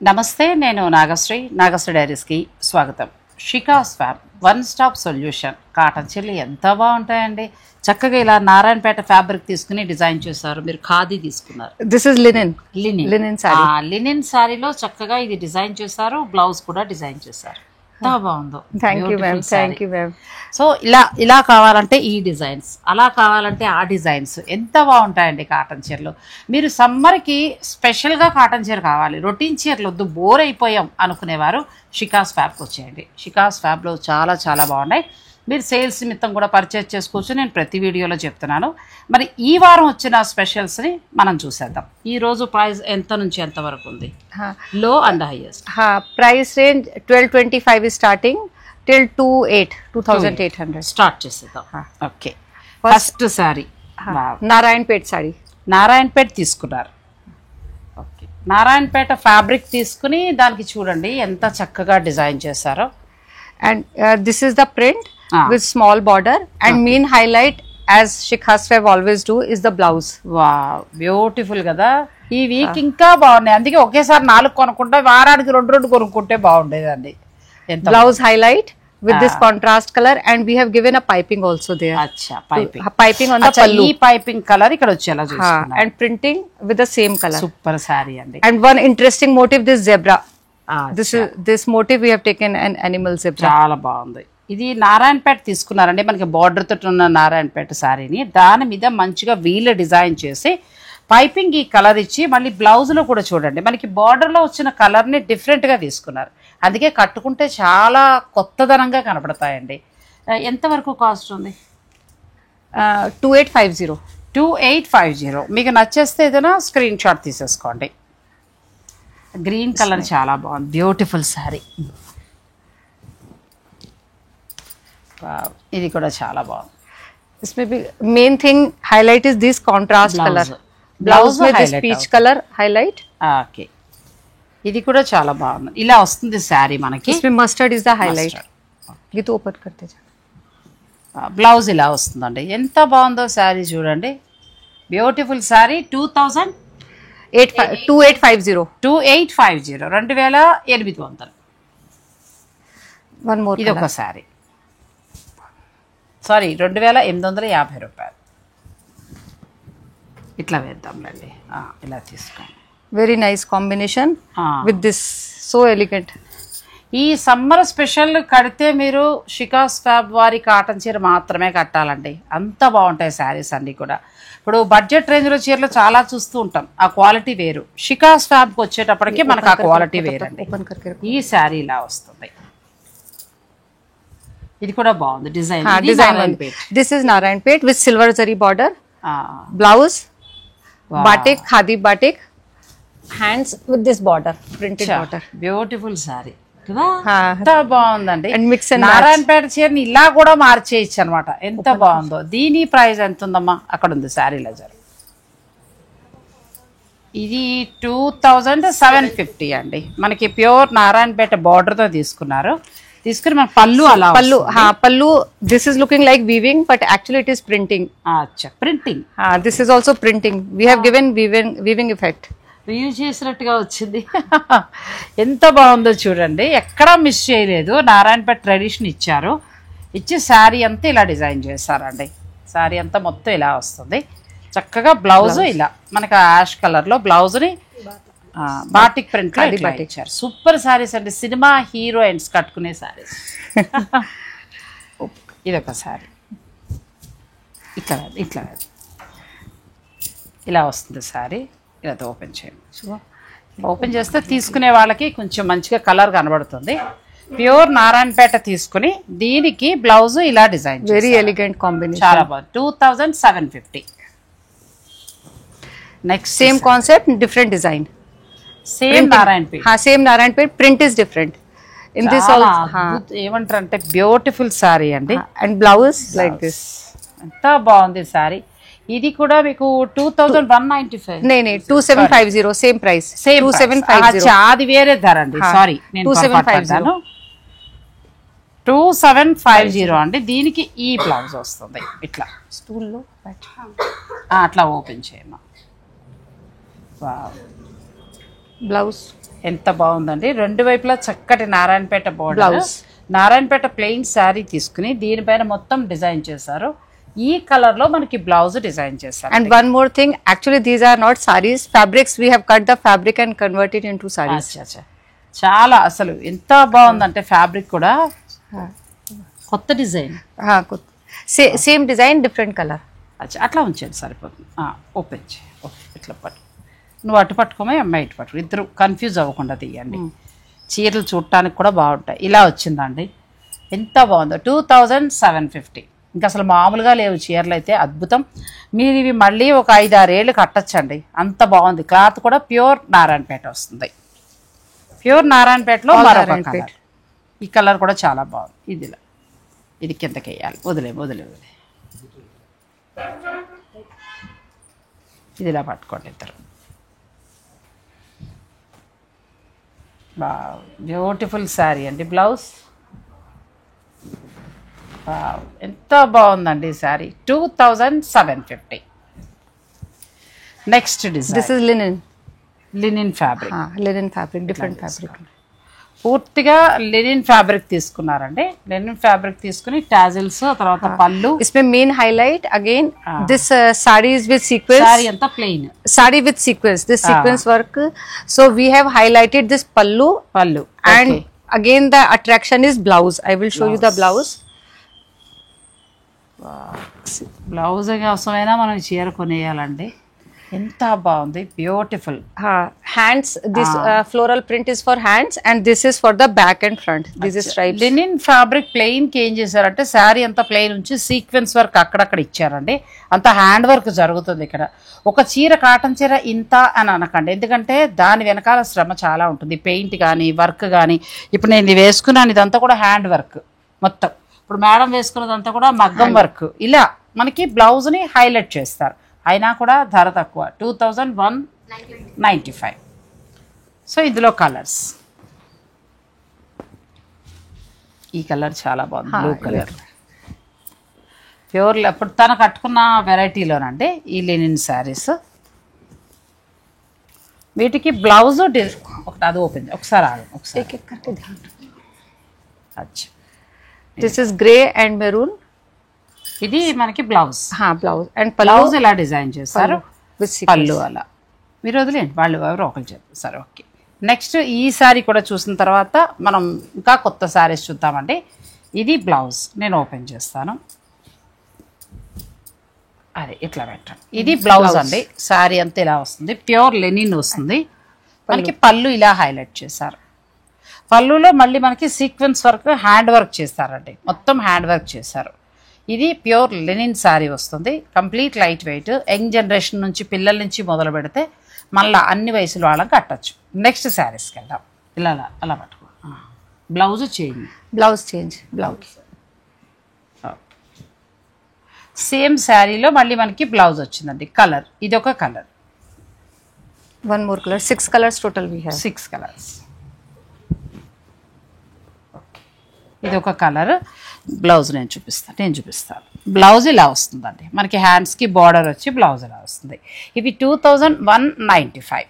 నమస్తే, నేను నాగశ్రీ డైరీస్కి స్వాగతం. Shika's fab one stop solution. Cotton చీరలు ఎంత బాగుంటాయండి. చక్కగా ఇలా నారాయణపేట ఫ్యాబ్రిక్ తీసుకుని డిజైన్ చేశారు. మీరు ఖాదీ తీసుకున్నారు. దిస్ ఇస్ లినెన్ సారీలో చక్కగా ఇది డిజైన్ చేశారు. బ్లౌజ్ కూడా డిజైన్ చేశారు. ఎంత బాగుందో. Thank you ma'am. సో ఇలా కావాలంటే ఈ డిజైన్స్, అలా కావాలంటే ఆ డిజైన్స్ ఎంత బాగుంటాయండి కాటన్ చీరలు. మీరు సమ్మర్కి స్పెషల్గా కాటన్ చీర కావాలి, రొటీన్ చీరలు వద్దు, బోర్ అయిపోయాం అనుకునేవారు షికాస్ ఫ్యాబ్కి వచ్చేయండి. షికాస్ ఫ్యాబ్లో చాలా చాలా బాగున్నాయి. మీరు సేల్స్ నిమిత్తం కూడా పర్చేజ్ చేసుకోవచ్చు. నేను ప్రతి వీడియోలో చెప్తున్నాను. మరి ఈ వారం వచ్చిన స్పెషల్స్ని మనం చూసేద్దాం. ఈరోజు ప్రైస్ ఎంత నుంచి ఎంత వరకు ఉంది? లో and highest. Price range 1225 starting till 2800 start చేసేద్దాం. ఓకే, ఫస్ట్ సారీ నారాయణపేట తీసుకున్నారు. ఓకే, నారాయణపేట ఫ్యాబ్రిక్ తీసుకుని దానికి చూడండి ఎంత చక్కగా డిజైన్ చేశారో. And this is the print with small border and main highlight as Shikhas Fab always do is the blouse. Wow, beautiful కదా. ఈ వీక్ ఇంకా బాగున్నాయి. అందుకే ఒకేసారి 4 కొనుక్కుంటే వారానికి 2 కొనుక్కుంటే బాగుండేదండి. Blouse highlight with this contrast color and we have given a piping also there. Acha, piping on the pallu. ఈ పైపింగ్ కలర్ ఇక్కడ వచ్చేలా చూస్తున్నా. And printing with the same color. Super saree అండి. And one interesting motive, this zebra. This motive we have taken an animal zebra. చాలా బాగుంది. ఇది నారాయణపేట తీసుకున్నారండి. మనకి బార్డర్ తోటి ఉన్న నారాయణపేట శారీని దాని మీద మంచిగా వీళ్ళ డిజైన్ చేసి పైపింగ్ ఈ కలర్ ఇచ్చి మళ్ళీ బ్లౌజ్లో కూడా చూడండి మనకి బార్డర్లో వచ్చిన కలర్ని డిఫరెంట్గా తీసుకున్నారు. అందుకే కట్టుకుంటే చాలా కొత్తదనంగా కనపడతాయండి. ఎంతవరకు కాస్ట్ ఉంది? 2850. మీకు నచ్చేస్తే ఏదైనా స్క్రీన్ షాట్ తీసేసుకోండి. గ్రీన్ కలర్ చాలా బాగుంది. బ్యూటిఫుల్ శారీ. ఇది కూడా చాలా బాగుంది. इसमें भी main thing highlight is this contrast colour. Blouse में this peach colour highlight. Okay, ఇది కూడా చాలా బాగుంది. ఇలా వస్తుంది శారీ మనకి. इसमें मस्टर्ड इज द हाईलाइट. ये तो ओपन करते जा. బ్లౌజ్ ఇలా వస్తుందండి. ఎంత బాగుందో శారీ చూడండి. బ్యూటిఫుల్ శారీ. 2850. 2850. One more. ఇది ఒక శారీ. సారీ, 2850 రూపాయలు. ఇట్లా వేద్దాంలేండి. ఇలా తీసుకోండి. Very nice combination with this. So elegant. ఈ సమ్మర్ స్పెషల్ కడితే మీరు షికాస్ ఫ్యాబ్ వారి కాటన్ చీర మాత్రమే కట్టాలండి. అంత బాగుంటాయి శారీస్ అన్నీ కూడా. ఇప్పుడు బడ్జెట్ రేంజ్లో చీరలు చాలా చూస్తూ ఉంటాం, ఆ క్వాలిటీ వేరు. షికాస్ ఫ్యాబ్కి వచ్చేటప్పటికి మనకు ఆ క్వాలిటీ వేరండి. ఈ శారీ ఇలా వస్తుంది. ఇది కూడా బాగుంది design. This is Narayanpet with silver zari border. Blouse batik, khadi batik. Hands with this border, printed border. Beautiful sorry కదా. ఎంత బాగుందండి. నారాయణపేట చీరని ఇలా కూడా మార్చేయచ్చు అనమాట. ఎంత బాగుందో. దీని ప్రైస్ ఎంత ఉందమ్మా? అక్కడ ఉంది శారీ లెజర్. ఇది 2750 అండి. మనకి ప్యూర్ నారాయణపేట బార్డర్తో తీసుకున్నారు. తీసుకుని మన పల్లు this is looking like weaving but actually it is printing. అచ్చా, printing. This is also printing. We have given weaving effect. Use చేసినట్టుగా వచ్చింది. ఎంత బాగుందో చూడండి. ఎక్కడా మిస్ చేయలేదు. నారాయణపేట ట్రెడిషన్ ఇచ్చారు. ఇచ్చి శారీ అంతా ఇలా డిజైన్ చేస్తారండి. శారీ అంతా మొత్తం ఇలా వస్తుంది. చక్కగా బ్లౌజ్ ఇలా మనకి యాష్ కలర్లో బ్లౌజ్ని బాటిక్ ప్రింట్ ఇచ్చారు. సూపర్ శారీస్ అండి. సినిమా హీరోయిన్స్ కట్టుకునే శారీస్. ఇదొక శారీ. ఇట్లా ఇలా వస్తుంది శారీ. ఇలా ఓపెన్ చేయండి. ఓపెన్ చేస్తే తీసుకునే వాళ్ళకి కొంచెం మంచిగా కలర్ కనబడుతుంది. ప్యూర్ నారాయణపేట తీసుకుని దీనికి బ్లౌజ్ ఇలా డిజైన్. Very elegant combination. చాలా బాగుంది. 2750. Next same concept, different design. Same Narayanpet. Same Narayanpet. Print is different. In this ఏమంటారు అంటే బ్యూటిఫుల్ సారీ అండి. And blouse like this. ఎంత బాగుంది సారీ. ఇది కూడా మీకు 2195. 2750. Same price. 2750. అది వేరే ధర అండి. సారీ, 2750. 2750 అండి. దీనికి ఈ బ్లౌజ్ వస్తుంది ఇట్లా స్టూల్లో అట్లా ఓపెన్ చేయమ్మా. బ్లౌజ్ ఎంత బాగుందండి, రెండు వైపులా చక్కటి Narayanpet border, blouse Narayanpet plain sari తీసుకుని దీనిపైన మొత్తం డిజైన్ చేశారు. ఈ కలర్ లో మనకి బ్లౌజ్ డిజైన్ చేశారు. And one more thing, actually these are not sarees, fabrics. We have cut the fabric and converted into sarees. చాలా అసలు ఎంత బాగుందంటే ఫ్యాబ్రిక్ కూడా కొత్త design. Same design, different color. అట్లా ఉంచండి సరిపోతుంది. ఓపెన్ చేయి, ఇట్లా పట్టు, నువ్వు అటు పట్టుకోమే, అమ్మాయి ఇటు పట్టు, ఇద్దరు కన్ఫ్యూజ్ అవ్వకుండా తీయండి. చీరలు చూడటానికి కూడా బాగుంటాయి. ఇలా వచ్చిందండి, ఎంత బాగుందో. 2750. ఇంకా అసలు మామూలుగా లేవు చీరలు అయితే, అద్భుతం. మీరు ఇవి మళ్ళీ ఒక 5-6 ఏళ్ళు కట్టచ్చండి, అంత బాగుంది. క్లాత్ కూడా ప్యూర్ నారాయణపేట వస్తుంది. ప్యూర్ నారాయణపేటలో మరొక కలర్, ఈ కలర్ కూడా చాలా బాగుంది. ఇది కిందకి వేయాలి, వదిలే ఇది ఇలా పట్టుకోండి ఇద్దరు. బ్యూటిఫుల్ శారీ అండి. బ్లౌజ్ ఎంత బాగుందండి ఈ sari. 2750. Next design, this is linen fabric. Linen fabric, different fabric, పూర్తిగా లెనిన్ ఫ్యాబ్రిక్ తీసుకున్నారండి. లెనిన్ ఫ్యాబ్రిక్ తీసుకుని టాజిల్స్, తర్వాత పళ్ళు. इसमें main highlight again this saree is with sequence. Sorry అంతా plain, saree with sequence, this sequence work. So we have highlighted this pallu, and again the attraction is blouse. I will show you the blouse. Blouse కోసమైనా మనం చీర కొనేయాలండి, ఎంత బాగుంది, beautiful. Hands, this floral print is for hands and this is for the back and front. This is stripes. Linen fabric plain కి ఏం చేశారంటే శారీ అంతా plain ఉంచి సీక్వెన్స్ వర్క్ అక్కడక్కడ ఇచ్చారండి. అంత హ్యాండ్ వర్క్ జరుగుతుంది ఇక్కడ. ఒక చీర, కాటన్ చీర ఇంత అని అనకండి, ఎందుకంటే దాని వెనకాల శ్రమ చాలా ఉంటుంది. పెయింట్ కానీ వర్క్ కానీ, ఇప్పుడు నేను ఇది వేసుకున్నాను, ఇదంతా కూడా హ్యాండ్ వర్క్ మొత్తం. ఇప్పుడు మేడం వేసుకున్నదంతా కూడా మగ్గం వర్క్. ఇలా మనకి బ్లౌజ్ని హైలైట్ చేస్తారు. అయినా కూడా ధర తక్కువ, 2195. సో ఇందులో కలర్స్, ఈ కలర్ చాలా బాగుంది, బ్లూ కలర్ ప్యూర్. అప్పుడు తను కట్టుకున్న వెరైటీలోనండి ఈ లినిన్ శారీస్. వీటికి బ్లౌజ్ ఒకటి, అది ఓపెన్ ఒకసారి ఆగు, ఒకసారి. అచ్చా, this is grey and maroon. ఇది మనకి బ్లౌజ్. బ్లౌజ్ అండ్ బ్లౌజ్ ఇలా డిజైన్ చేస్తారు, పళ్ళు పళ్ళు అలా. మీరు వదిలేండి, వాళ్ళు ఎవరో ఒకరు చెప్తారు. ఓకే, నెక్స్ట్ ఈ శారీ కూడా చూసిన తర్వాత మనం ఇంకా కొత్త శారీస్ చూద్దామండి. ఇది బ్లౌజ్, నేను ఓపెన్ చేస్తాను. అదే ఇట్లా పెట్టండి. ఇది బ్లౌజ్ అండి. శారీ అంతా ఇలా వస్తుంది, ప్యూర్ లెనిన్ వస్తుంది. మనకి పళ్ళు ఇలా హైలైట్ చేశారు. పళ్ళులో మళ్ళీ మనకి సీక్వెన్స్ వర్క్, హ్యాండ్ వర్క్ చేస్తారండి, మొత్తం హ్యాండ్ వర్క్ చేశారు. ఇది ప్యూర్ లెనిన్ శారీ వస్తుంది, complete light weight. Young generation నుంచి, పిల్లల నుంచి మొదలు పెడితే మళ్ళీ అన్ని వయసుల వాళ్ళకి కట్టచ్చు. నెక్స్ట్ శారీస్కి వెళ్దాం. ఇలా అలా పట్టుకో. బ్లౌజ్ చేంజ్, బ్లౌజ్ సేమ్ శారీలో మళ్ళీ మనకి బ్లౌజ్ వచ్చిందండి. కలర్, ఇది ఒక colour. one more color, 6 colors total we have. 6 colours. ఇది ఒక కలర్. బ్లౌజ్ నేను చూపిస్తాను. బ్లౌజ్ ఇలా వస్తుందండి మనకి, హ్యాండ్స్కి బార్డర్ వచ్చి బ్లౌజ్ ఇలా వస్తుంది. ఇవి 2195.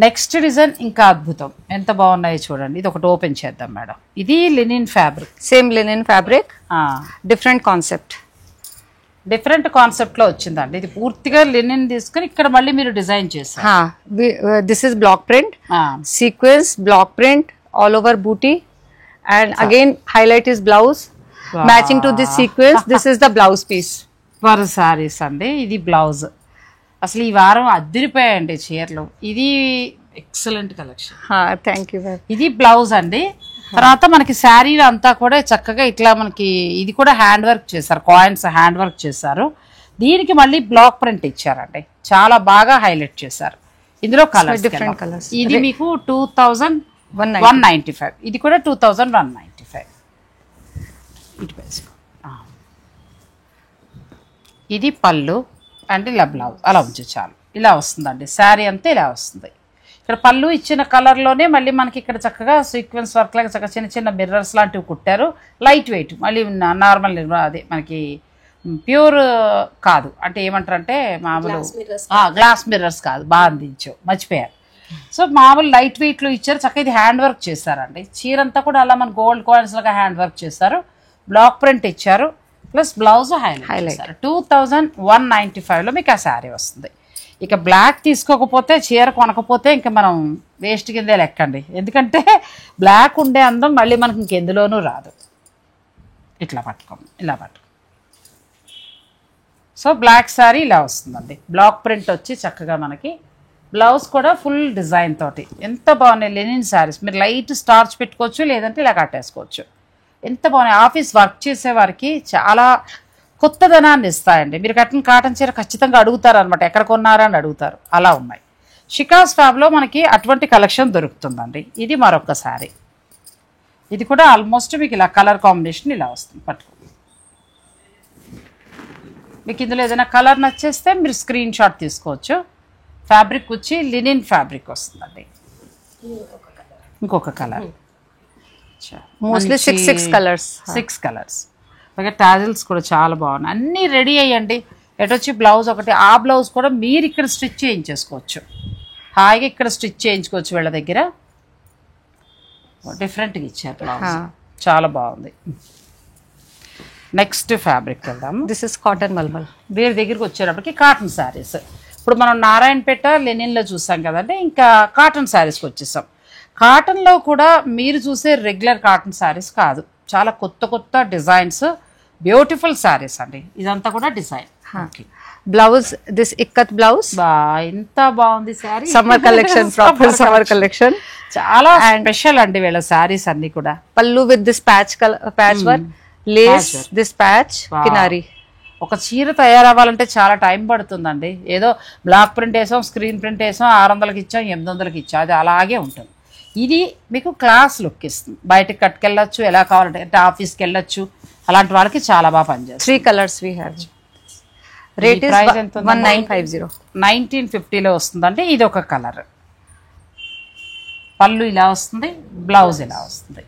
నెక్స్ట్ డిజైన్ ఇంకా అద్భుతం, ఎంత బాగున్నాయో చూడండి. ఇది ఒకటి ఓపెన్ చేద్దాం మేడం. ఇది linen fabric, same linen fabric, different కాన్సెప్ట్లో వచ్చిందండి. ఇది పూర్తిగా లినిన్ తీసుకుని ఇక్కడ మళ్ళీ మీరు డిజైన్ చేస్తారు. This is block print, sequence block print all over బూటీ. And again highlight is blouse, matching to this sequence. This is the blouse piece for sarees అండి. ఇది బ్లౌజ్. అసలు ఈ వారం అదిరిపోయాయండి చీరలు. ఇది ఎక్సలెంట్ కలెక్షన్. Thank you. ఇది బ్లౌజ్ అండి. తర్వాత మనకి శారీలో అంతా కూడా చక్కగా ఇట్లా మనకి ఇది కూడా హ్యాండ్ వర్క్ చేశారు, కాయిన్స్ హ్యాండ్ వర్క్ చేశారు. దీనికి మళ్ళీ బ్లాక్ ప్రింట్ ఇచ్చారండి, చాలా బాగా హైలైట్ చేశారు. ఇందులో కలర్స్, డిఫరెంట్ కలర్స్. ఇది మీకు 2195. ఇది కూడా 2195. ఇటు వేసుకో. ఇది పళ్ళు అంటే ఇలా బ్లౌజ్ అలా ఉంచు చాలు. ఇలా వస్తుందండి శారీ అంతా, ఇలా వస్తుంది. ఇక్కడ పళ్ళు ఇచ్చిన కలర్లోనే మళ్ళీ మనకి ఇక్కడ చక్కగా సీక్వెన్స్ వర్క్ లాగా చక్కగా చిన్న చిన్న మిర్రర్స్ లాంటివి కుట్టారు. లైట్ వెయిట్, మళ్ళీ నార్మల్ అదే మనకి ప్యూర్ కాదు, అంటే ఏమంటారంటే మామూలు గ్లాస్ మిర్రర్స్ కాదు. బాగా అందించావు, మర్చిపోయారు. సో మామూలు లైట్ వెయిట్లో ఇచ్చారు, చక్కగా ఇది హ్యాండ్ వర్క్ చేశారండి. చీర అంతా కూడా అలా మన గోల్డ్ కాయిన్స్ లాగా హ్యాండ్ వర్క్ చేశారు, బ్లాక్ ప్రింట్ ఇచ్చారు, ప్లస్ బ్లౌజ్ హైలైట్ చేశారు. 2195లో మీకు ఆ శారీ వస్తుంది. ఇక బ్లాక్ తీసుకోకపోతే చీర కొనకపోతే ఇంకా మనం వేస్ట్ కిందే లెక్కండి, ఎందుకంటే బ్లాక్ ఉండే అందం మళ్ళీ మనకి ఇంకెందులోనూ రాదు. ఇట్లా పట్టుకోండి, ఇలా పట్టుకో. సో బ్లాక్ శారీ ఇలా వస్తుందండి, బ్లాక్ ప్రింట్ వచ్చి చక్కగా మనకి బ్లౌజ్ కూడా ఫుల్ డిజైన్ తోటి ఎంత బాగున్నాయి లెనిన్ శారీస్. మీరు లైట్ స్టార్చ్ పెట్టుకోవచ్చు, లేదంటే ఇలా కట్టేసుకోవచ్చు. ఎంత బాగున్నాయి, ఆఫీస్ వర్క్ చేసే వారికి చాలా కొత్తదనాన్ని ఇస్తాయండి. మీరు కట్టిన కాటన్ చీర ఖచ్చితంగా అడుగుతారు అనమాట, ఎక్కడ కొన్నారా అని అడుగుతారు, అలా ఉన్నాయి. షికాస్ ఫ్యాబ్లో మనకి అటువంటి కలెక్షన్ దొరుకుతుందండి. ఇది మరొక శారీ, ఇది కూడా ఆల్మోస్ట్ మీకు ఇలా కలర్ కాంబినేషన్ ఇలా వస్తుంది. పట్టుకో, మీకు ఇందులో ఏదైనా కలర్ నచ్చేస్తే మీరు స్క్రీన్ షాట్ తీసుకోవచ్చు. ఫ్యాబ్రిక్ వచ్చి లినిన్ ఫ్యాబ్రిక్ వస్తుందండి. ఇంకొక కలర్, మోస్ట్లీ 6 కలర్స్, 6 కలర్స్. అలాగే టాజిల్స్ కూడా చాలా బాగున్నాయి, అన్నీ రెడీ అయ్యండి. ఎటొచ్చి బ్లౌజ్ ఒకటి, ఆ బ్లౌజ్ కూడా మీరు ఇక్కడ స్టిచ్ చేయించేసుకోవచ్చు, హాయిగా ఇక్కడ స్టిచ్ చేయించుకోవచ్చు. వీళ్ళ దగ్గర డిఫరెంట్గా ఇచ్చారు బ్లౌజ్, చాలా బాగుంది. నెక్స్ట్ ఫ్యాబ్రిక్ వెళ్దాము. This is cotton mulmul. వీరి దగ్గరికి వచ్చేటప్పటికి కాటన్ శారీస్. ఇప్పుడు మనం నారాయణపేట లెనిన్లో చూసాం కదండి, ఇంకా కాటన్ శారీస్కి వచ్చేసాం. కాటన్లో కూడా మీరు చూసే రెగ్యులర్ కాటన్ శారీస్ కాదు, చాలా కొత్త కొత్త డిజైన్స్, బ్యూటిఫుల్ శారీస్ అండి. ఇదంతా కూడా design. Blouse this ikat blouse, ఎంత బాగుంది sari, summer collection, proper summer collection, చాలా స్పెషల్ అండి వీళ్ళ శారీస్ అన్ని కూడా. Pallu with this patch work, lace this patch kinari. ఒక చీర తయారవ్వాలంటే చాలా టైం పడుతుందండి. ఏదో బ్లాక్ ప్రింట్ వేసాం, స్క్రీన్ ప్రింట్ వేసాం, 600కి ఇచ్చాం, 800కి ఇచ్చాం, అది అలాగే ఉంటుంది. ఇది మీకు క్లాస్ లుక్ ఇస్తుంది, బయటకు కట్టుకెళ్ళచ్చు, ఎలా కావాలంటే అంటే ఆఫీస్కి వెళ్ళొచ్చు, అలాంటి వాళ్ళకి చాలా బాగా పనిచేస్తుంది. 3 colours we have. Rate is 1950. 1950లో వస్తుందండి. ఇది ఒక కలర్, పళ్ళు ఇలా వస్తుంది, బ్లౌజ్ ఇలా వస్తుంది.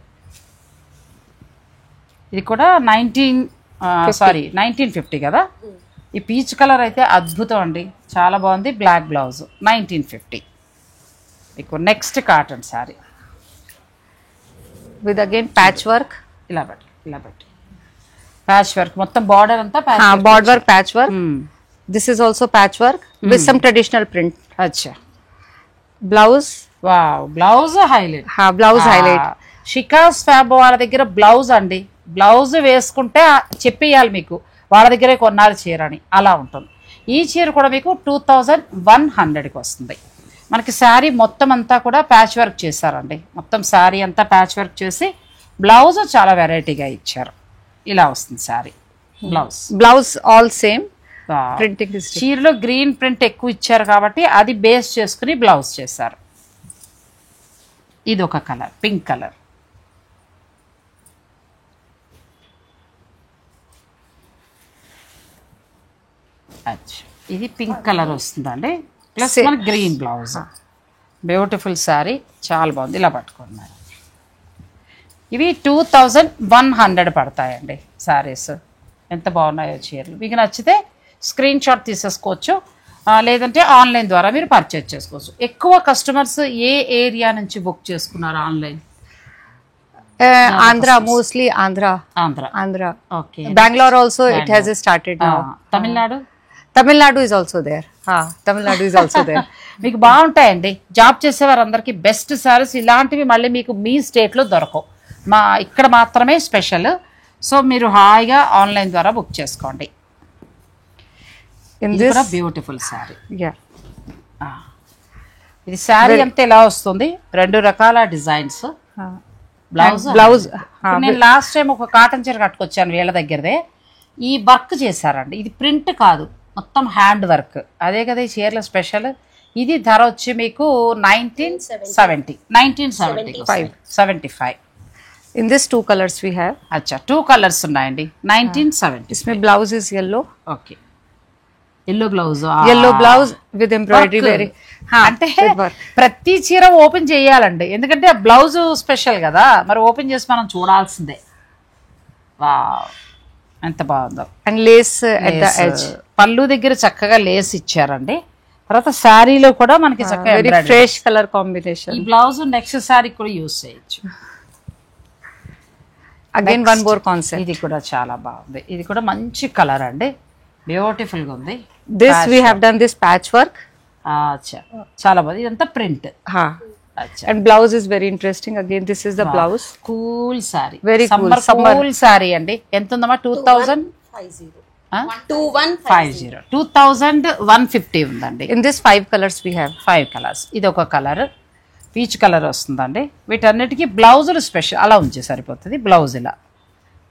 ఇది కూడా 1950 కదా. ఈ పీచ్ కలర్ అయితే అద్భుతం అండి, చాలా బాగుంది. Black blouse 1950. మీకు next cotton sari with again patch work, ఇలా పెట్టి ప్యాచ్ వర్క్, మొత్తం బార్డర్ అంతా border work, patch work. This is also patch work with some traditional print. అచ్చా, blouse, wow, blouse highlight. Blouse highlight. Shika's fab వాళ్ళ దగ్గర blouse అండి, blouse వేసుకుంటే చెప్పేయాలి మీకు వాళ్ళ దగ్గరే కొన్నారు చీర అని, అలా ఉంటుంది. ఈ చీర కూడా మీకు 2100కి వస్తుంది. మనకి శారీ మొత్తం అంతా కూడా ప్యాచ్ వర్క్ చేశారండి, మొత్తం శారీ అంతా ప్యాచ్ వర్క్ చేసి బ్లౌజ్ చాలా వెరైటీగా ఇచ్చారు. ఇలా వస్తుంది sari blouse all same printing. చీరలో గ్రీన్ ప్రింట్ ఎక్కువ ఇచ్చారు కాబట్టి అది బేస్ చేసుకుని బ్లౌజ్ చేశారు. ఇది ఒక కలర్, పింక్ కలర్. ఇది పింక్ కలర్ వస్తుందండి, ప్లస్ మన గ్రీన్ బ్లౌజ్. బ్యూటిఫుల్ శారీ, చాలా బాగుంది. ఇలా పట్టుకోండి మేడం. ఇవి 2100 పడతాయండి శారీస్. ఎంత బాగున్నాయో చీరలు. మీకు నచ్చితే స్క్రీన్ షాట్ తీసేసుకోవచ్చు, లేదంటే ఆన్లైన్ ద్వారా మీరు పర్చేజ్ చేసుకోవచ్చు. ఎక్కువ కస్టమర్స్ ఏ ఏరియా నుంచి బుక్ చేసుకున్నారు online? Andhra, mostly Andhra. Okay. Bengaluru also it has started now. Tamil Nadu is also there. Tamil Nadu is also there. మీకు బాగుంటాయండి, జాబ్ చేసేవారందరికీ బెస్ట్ సారీస్ ఇలాంటివి మళ్ళీ మీకు మీ స్టేట్లో దొరకవు, మా ఇక్కడ మాత్రమే స్పెషల్. సో మీరు హాయిగా ఆన్లైన్ ద్వారా బుక్ చేసుకోండి. బ్యూటిఫుల్ శారీ. ఇది శారీ అంతా ఎలా వస్తుంది, 2 రకాల డిజైన్స్. బ్లౌజ్ నేను లాస్ట్ టైం ఒక కాటన్ చీర కట్టుకొచ్చాను వీళ్ళ దగ్గరదే, ఈ వర్క్ చేశారండి. ఇది ప్రింట్ కాదు, మొత్తం హ్యాండ్ వర్క్. అదే కదా ఈ చీరల స్పెషల్. ఇది ధర వచ్చి మీకు 1975. In this 2 colors we have. అచ్చా, 2 కలర్స్ ఉన్నాయండి. 1970. इसमें blouse is yellow. Okay, yellow blouse. yellow blouse with embroidery very. అంటే ప్రతి చీర ఓపెన్ చేయాలండి, ఎందుకంటే బ్లౌజ్ స్పెషల్ కదా, మరి ఓపెన్ చేసి మనం చూడాల్సిందే. వావ్, ఎంత బాగుందో. And Lay's at the edge. పళ్ళు దగ్గర చక్కగా లేస్ ఇచ్చారండి, తర్వాత శారీలో కూడా మనకి చక్కగా very embroidery. Fresh colour combination. ఈ బ్లౌజ్ నెక్స్ట్ శారీ కూడా యూస్ చేయొచ్చు. Again one more concept. ఇది కూడా చాలా బాగుంది. ఇది కూడా మంచి కలర్ అండి, బ్యూటిఫుల్ గా ఉంది. This we have done this patch work. చాలా బాగుంది. ఇదంతా print. And blouse is very interesting. Again, this is the blouse. Cool sorry, Very cool. Summer Summer. Cool sorry అండి. ఎంత ఉందమ్మా? 2150 2150 ఉందండి. In this 5 colors we have. 5 colours. ఇది ఒక colour peach colour వస్తుందండి. వీటన్నిటికీ బ్లౌజులు స్పెషల్ అలా ఉంచే సరిపోతుంది. బ్లౌజ్ ఇలా,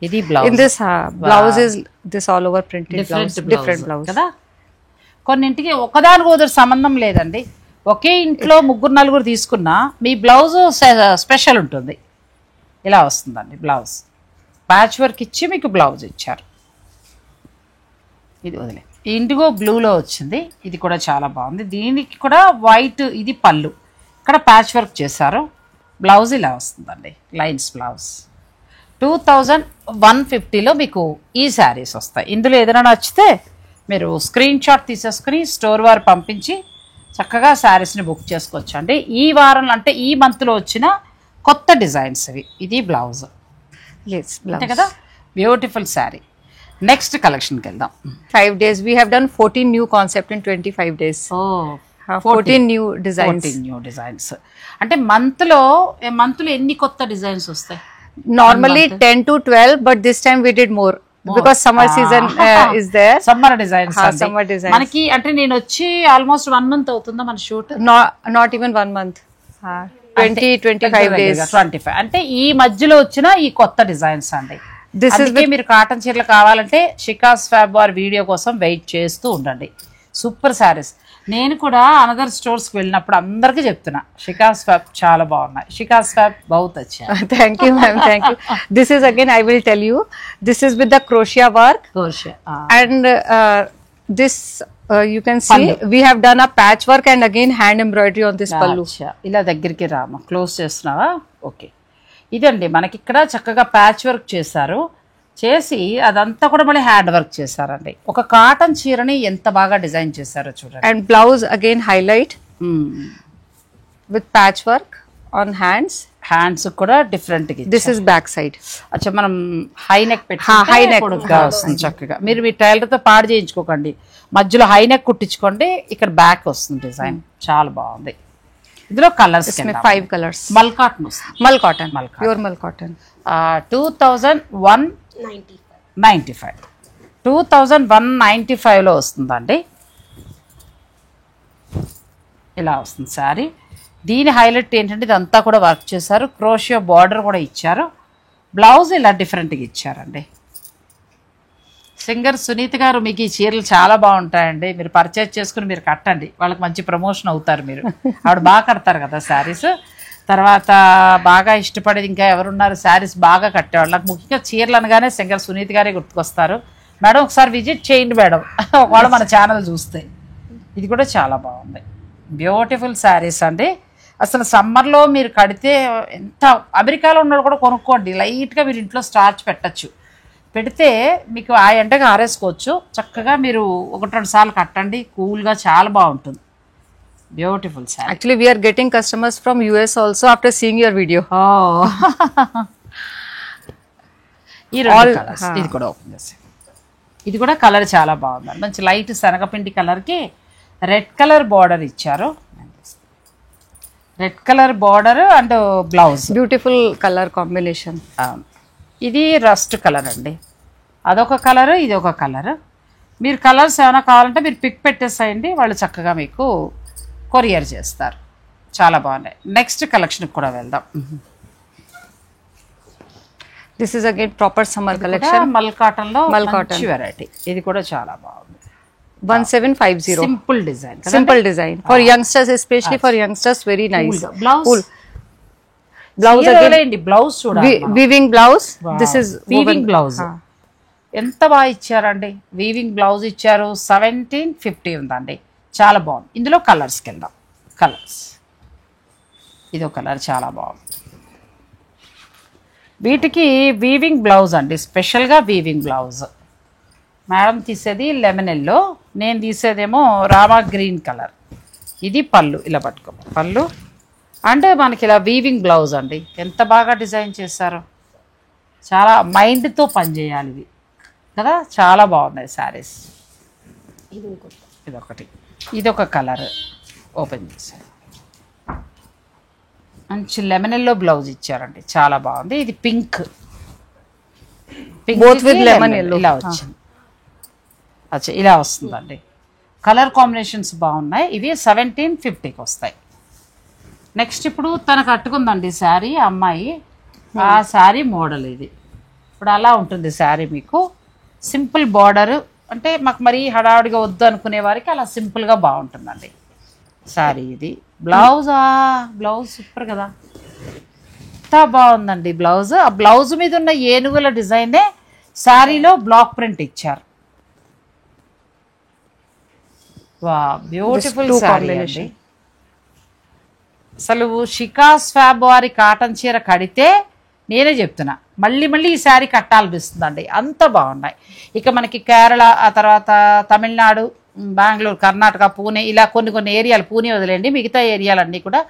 ఇది In blouse this blouse is this all over printed blouse. Different Different blouse. కదా. కొన్నింటికి ఒకదానికి ఒకటి సంబంధం లేదండి. ఒకే ఇంట్లో 3-4 తీసుకున్నా మీ బ్లౌజ్ స్పెషల్ ఉంటుంది. ఇలా వస్తుందండి బ్లౌజ్. ప్యాచ్ వర్క్ ఇచ్చి మీకు బ్లౌజ్ ఇచ్చారు. ఇది వదిలే, ఇండిగో బ్లూలో వచ్చింది. ఇది కూడా చాలా బాగుంది. దీనికి కూడా వైట్, ఇది పళ్ళు, ఇక్కడ ప్యాచ్ వర్క్ చేశారు. బ్లౌజ్ ఇలా వస్తుందండి, లైన్స్ బ్లౌజ్. 2150లో మీకు ఈ శారీస్ వస్తాయి. ఇందులో ఏదైనా నచ్చితే మీరు స్క్రీన్ షాట్ తీసేసుకుని స్టోర్ వారు పంపించి చక్కగా శారీస్ని బుక్ చేసుకోవచ్చు అండి. ఈ వారం అంటే ఈ మంత్లో వచ్చిన కొత్త డిజైన్స్ ఇవి. ఇది బ్లౌజ్. Yes, అంతే blouse. కదా, బ్యూటిఫుల్ శారీ. నెక్స్ట్ కలెక్షన్కి వెళ్దాం. 5 days we have done 14 new concept in 25 days. 14 new designs. 14 new designs. అంటే మంత్లో ఎన్ని కొత్త డిజైన్స్ వస్తాయి? Normally 10 to 12, but this time we did more. Because summer season is there. Summer designs. Summer designs. మనకి అంటే నేను వచ్చి ఆల్మోస్ట్ 1 month అవుతుందా మన shoot? Not even 1 month. 20-25 days. 25 అంటే ఈ మధ్యలో వచ్చిన ఈ కొత్త డిజైన్స్ అండి. This is అందుకే మీరు కాటన్ చీరలు కావాలంటే షికాస్ ఫ్యాబ్ వారి వీడియో కోసం వెయిట్ చేస్తూ ఉండండి. సూపర్ శారీస్. నేను కూడా అనదర్ స్టోర్స్కి వెళ్ళినప్పుడు అందరికీ చెప్తున్నా షికాస్ ఫ్యాబ్ చాలా బాగున్నాయి. షికాస్ ఫ్యాబ్ బహుత్ అచ్చా. Thank you, ma'am. Thank you. This is again, I will tell you, this is with the crochet work. And this you can see Pallu. we have done a patchwork and again hand embroidery on this pallu. ఇలా దగ్గరికి Rama, close చేస్తున్నావా? Okay. ఇదండి మనకి ఇక్కడ చక్కగా patch work చేశారు. చేసి అదంతా కూడా మళ్ళీ హ్యాండ్ వర్క్ చేశారండి. ఒక కాటన్ చీరని ఎంత బాగా డిజైన్ చేశారో చూడండి. And blouse again highlight with patchwork on hands. Hands కూడా different. This is back side. అచ్చా, మనం హై నెక్ పెట్టి high neck. పొడుగ్గా వస్తుంది చక్కగా. మీరు మీ టైలర్ తో పాడు చేయించుకోకండి, మధ్యలో హై నెక్ కుట్టించుకోండి. ఇక్కడ బ్యాక్ వస్తుంది డిజైన్, చాలా బాగుంది. ఇందులో కలర్స్ 5 colors. మల్ కాటన్ వస్తుంది. Mull cotton. Pure mull cotton. 2195 2195లో వస్తుందండి. ఇలా వస్తుంది శారీ. దీని హైలైట్ ఏంటంటే ఇదంతా కూడా వర్క్ చేశారు. క్రోషియో బార్డర్ కూడా ఇచ్చారు. బ్లౌజ్ ఇలా డిఫరెంట్గా ఇచ్చారండి. సింగర్ సునీత గారు, మీకు ఈ చీరలు చాలా బాగుంటాయండి. మీరు పర్చేజ్ చేసుకుని మీరు కట్టండి, వాళ్ళకి మంచి ప్రమోషన్ అవుతారు మీరు. ఆవిడ బాగా కడతారు కదా శారీస్. తర్వాత బాగా ఇష్టపడేది ఇంకా ఎవరున్నారు శారీస్ బాగా కట్టేవాళ్ళు? నాకు ముఖ్యంగా చీరలు అనగానే సింగర్ సునీత గారే గుర్తుకొస్తారు. మేడం ఒకసారి విజిట్ చేయండి మేడం, ఒకవేళ మన ఛానల్ చూస్తే. ఇది కూడా చాలా బాగుంది, బ్యూటిఫుల్ శారీస్ అండి. అసలు సమ్మర్లో మీరు కడితే ఎంత, అమెరికాలో ఉన్నవాళ్ళు కూడా కొనుక్కోండి. లైట్గా మీరు ఇంట్లో స్టార్చ్ పెట్టచ్చు, పెడితే మీకు ఆ ఎండగా ఆరేసుకోవచ్చు. చక్కగా మీరు 1-2 సార్లు కట్టండి, కూల్గా చాలా బాగుంటుంది. Beautiful sari. Actually, we are getting customers from US also after seeing your video. ఈ రెండు కలర్స్. ఇది కూడా ఓపెన్ చేసి, ఇది కూడా కలర్ చాలా బాగుంది. మంచి లైట్ శనగపిండి కలర్కి రెడ్ కలర్ బార్డర్ ఇచ్చారు. Red colour border and blouse. Beautiful color combination. ఇది రస్ట్ కలర్ అండి. అదొక కలర్, ఇది ఒక కలర్. మీరు కలర్స్ ఏమైనా కావాలంటే మీరు పిక్ పెట్టేసేయండి, వాళ్ళు చక్కగా మీకు కొరియర్ చేస్తారు. చాలా బాగున్నాయి. నెక్స్ట్ కలెక్షన్కి కూడా వెళ్దాం. This is again proper summer collection. మల్ కాటన్లో Mull cotton. మంచి వెరైటీ. ఇది కూడా చాలా బాగుంది. 1750. Simple design. Simple design for youngsters, especially for youngsters, very nice. Blouse. Cool. Blouse again. Blouse చూడండి. Weaving blouse. This is weaving blouse. ఎంత బాగా ఇచ్చారండి. వీవింగ్ బ్లౌజ్ ఇచ్చారు. 1750 ఉందండి. చాలా బాగుంది. ఇందులో కలర్స్కి వెళ్దాం. కలర్స్, ఇదో కలర్ చాలా బాగుంది. వీటికి వీవింగ్ బ్లౌజ్ అండి, స్పెషల్గా వీవింగ్ బ్లౌజ్. మేడం తీసేది లెమన్ ఎల్లో, నేను తీసేదేమో రామా గ్రీన్ కలర్. ఇది పళ్ళు, ఇలా పట్టుకో పళ్ళు. అంటే మనకి ఇలా వీవింగ్ బ్లౌజ్ అండి, ఎంత బాగా డిజైన్ చేశారో. చాలా మైండ్తో పనిచేయాలి ఇవి కదా, చాలా బాగున్నాయి శారీస్. ఇదొకటి, ఇదొక కలర్ ఓపెన్ చేశారు, మంచి లెమన్ ఎల్లో బ్లౌజ్ ఇచ్చారండి, చాలా బాగుంది. ఇది pink, Both with lemon yellow. ఇలా వచ్చింది. అచ్చా ఇలా వస్తుందండి. కలర్ కాంబినేషన్స్ బాగున్నాయి. ఇవి 1750కి వస్తాయి. నెక్స్ట్ ఇప్పుడు తను కట్టుకుందండి శారీ అమ్మాయి, ఆ శారీ మోడల్ ఇది. ఇప్పుడు అలా ఉంటుంది శారీ, మీకు సింపుల్ బార్డర్, అంటే మాకు మరీ హడావుడిగా వద్దు అనుకునే వారికి అలా సింపుల్గా బాగుంటుందండి శారీ. ఇది బ్లౌజా, బ్లౌజ్ సూపర్ కదా, ఎంత బాగుందండి బ్లౌజ్. ఆ బ్లౌజ్ మీద ఉన్న ఏనుగుల డిజైనే శారీలో బ్లాక్ ప్రింట్ ఇచ్చారు. వా బ్యూటిఫుల్ కాంబినేషన్. అసలు షికాస్ ఫ్యాబ్ వారి కాటన్ చీర కడితే నేనే చెప్తున్నా మళ్ళీ మళ్ళీ ఈ శారీ కట్టాలనిపిస్తుందండి, అంత బాగున్నాయి. ఇక మనకి కేరళ, ఆ తర్వాత తమిళనాడు, బెంగళూరు, కర్ణాటక, పూణే, ఇలా కొన్ని కొన్ని ఏరియాలు, పూణే వదిలేండి మిగతా ఏరియాలన్నీ కూడా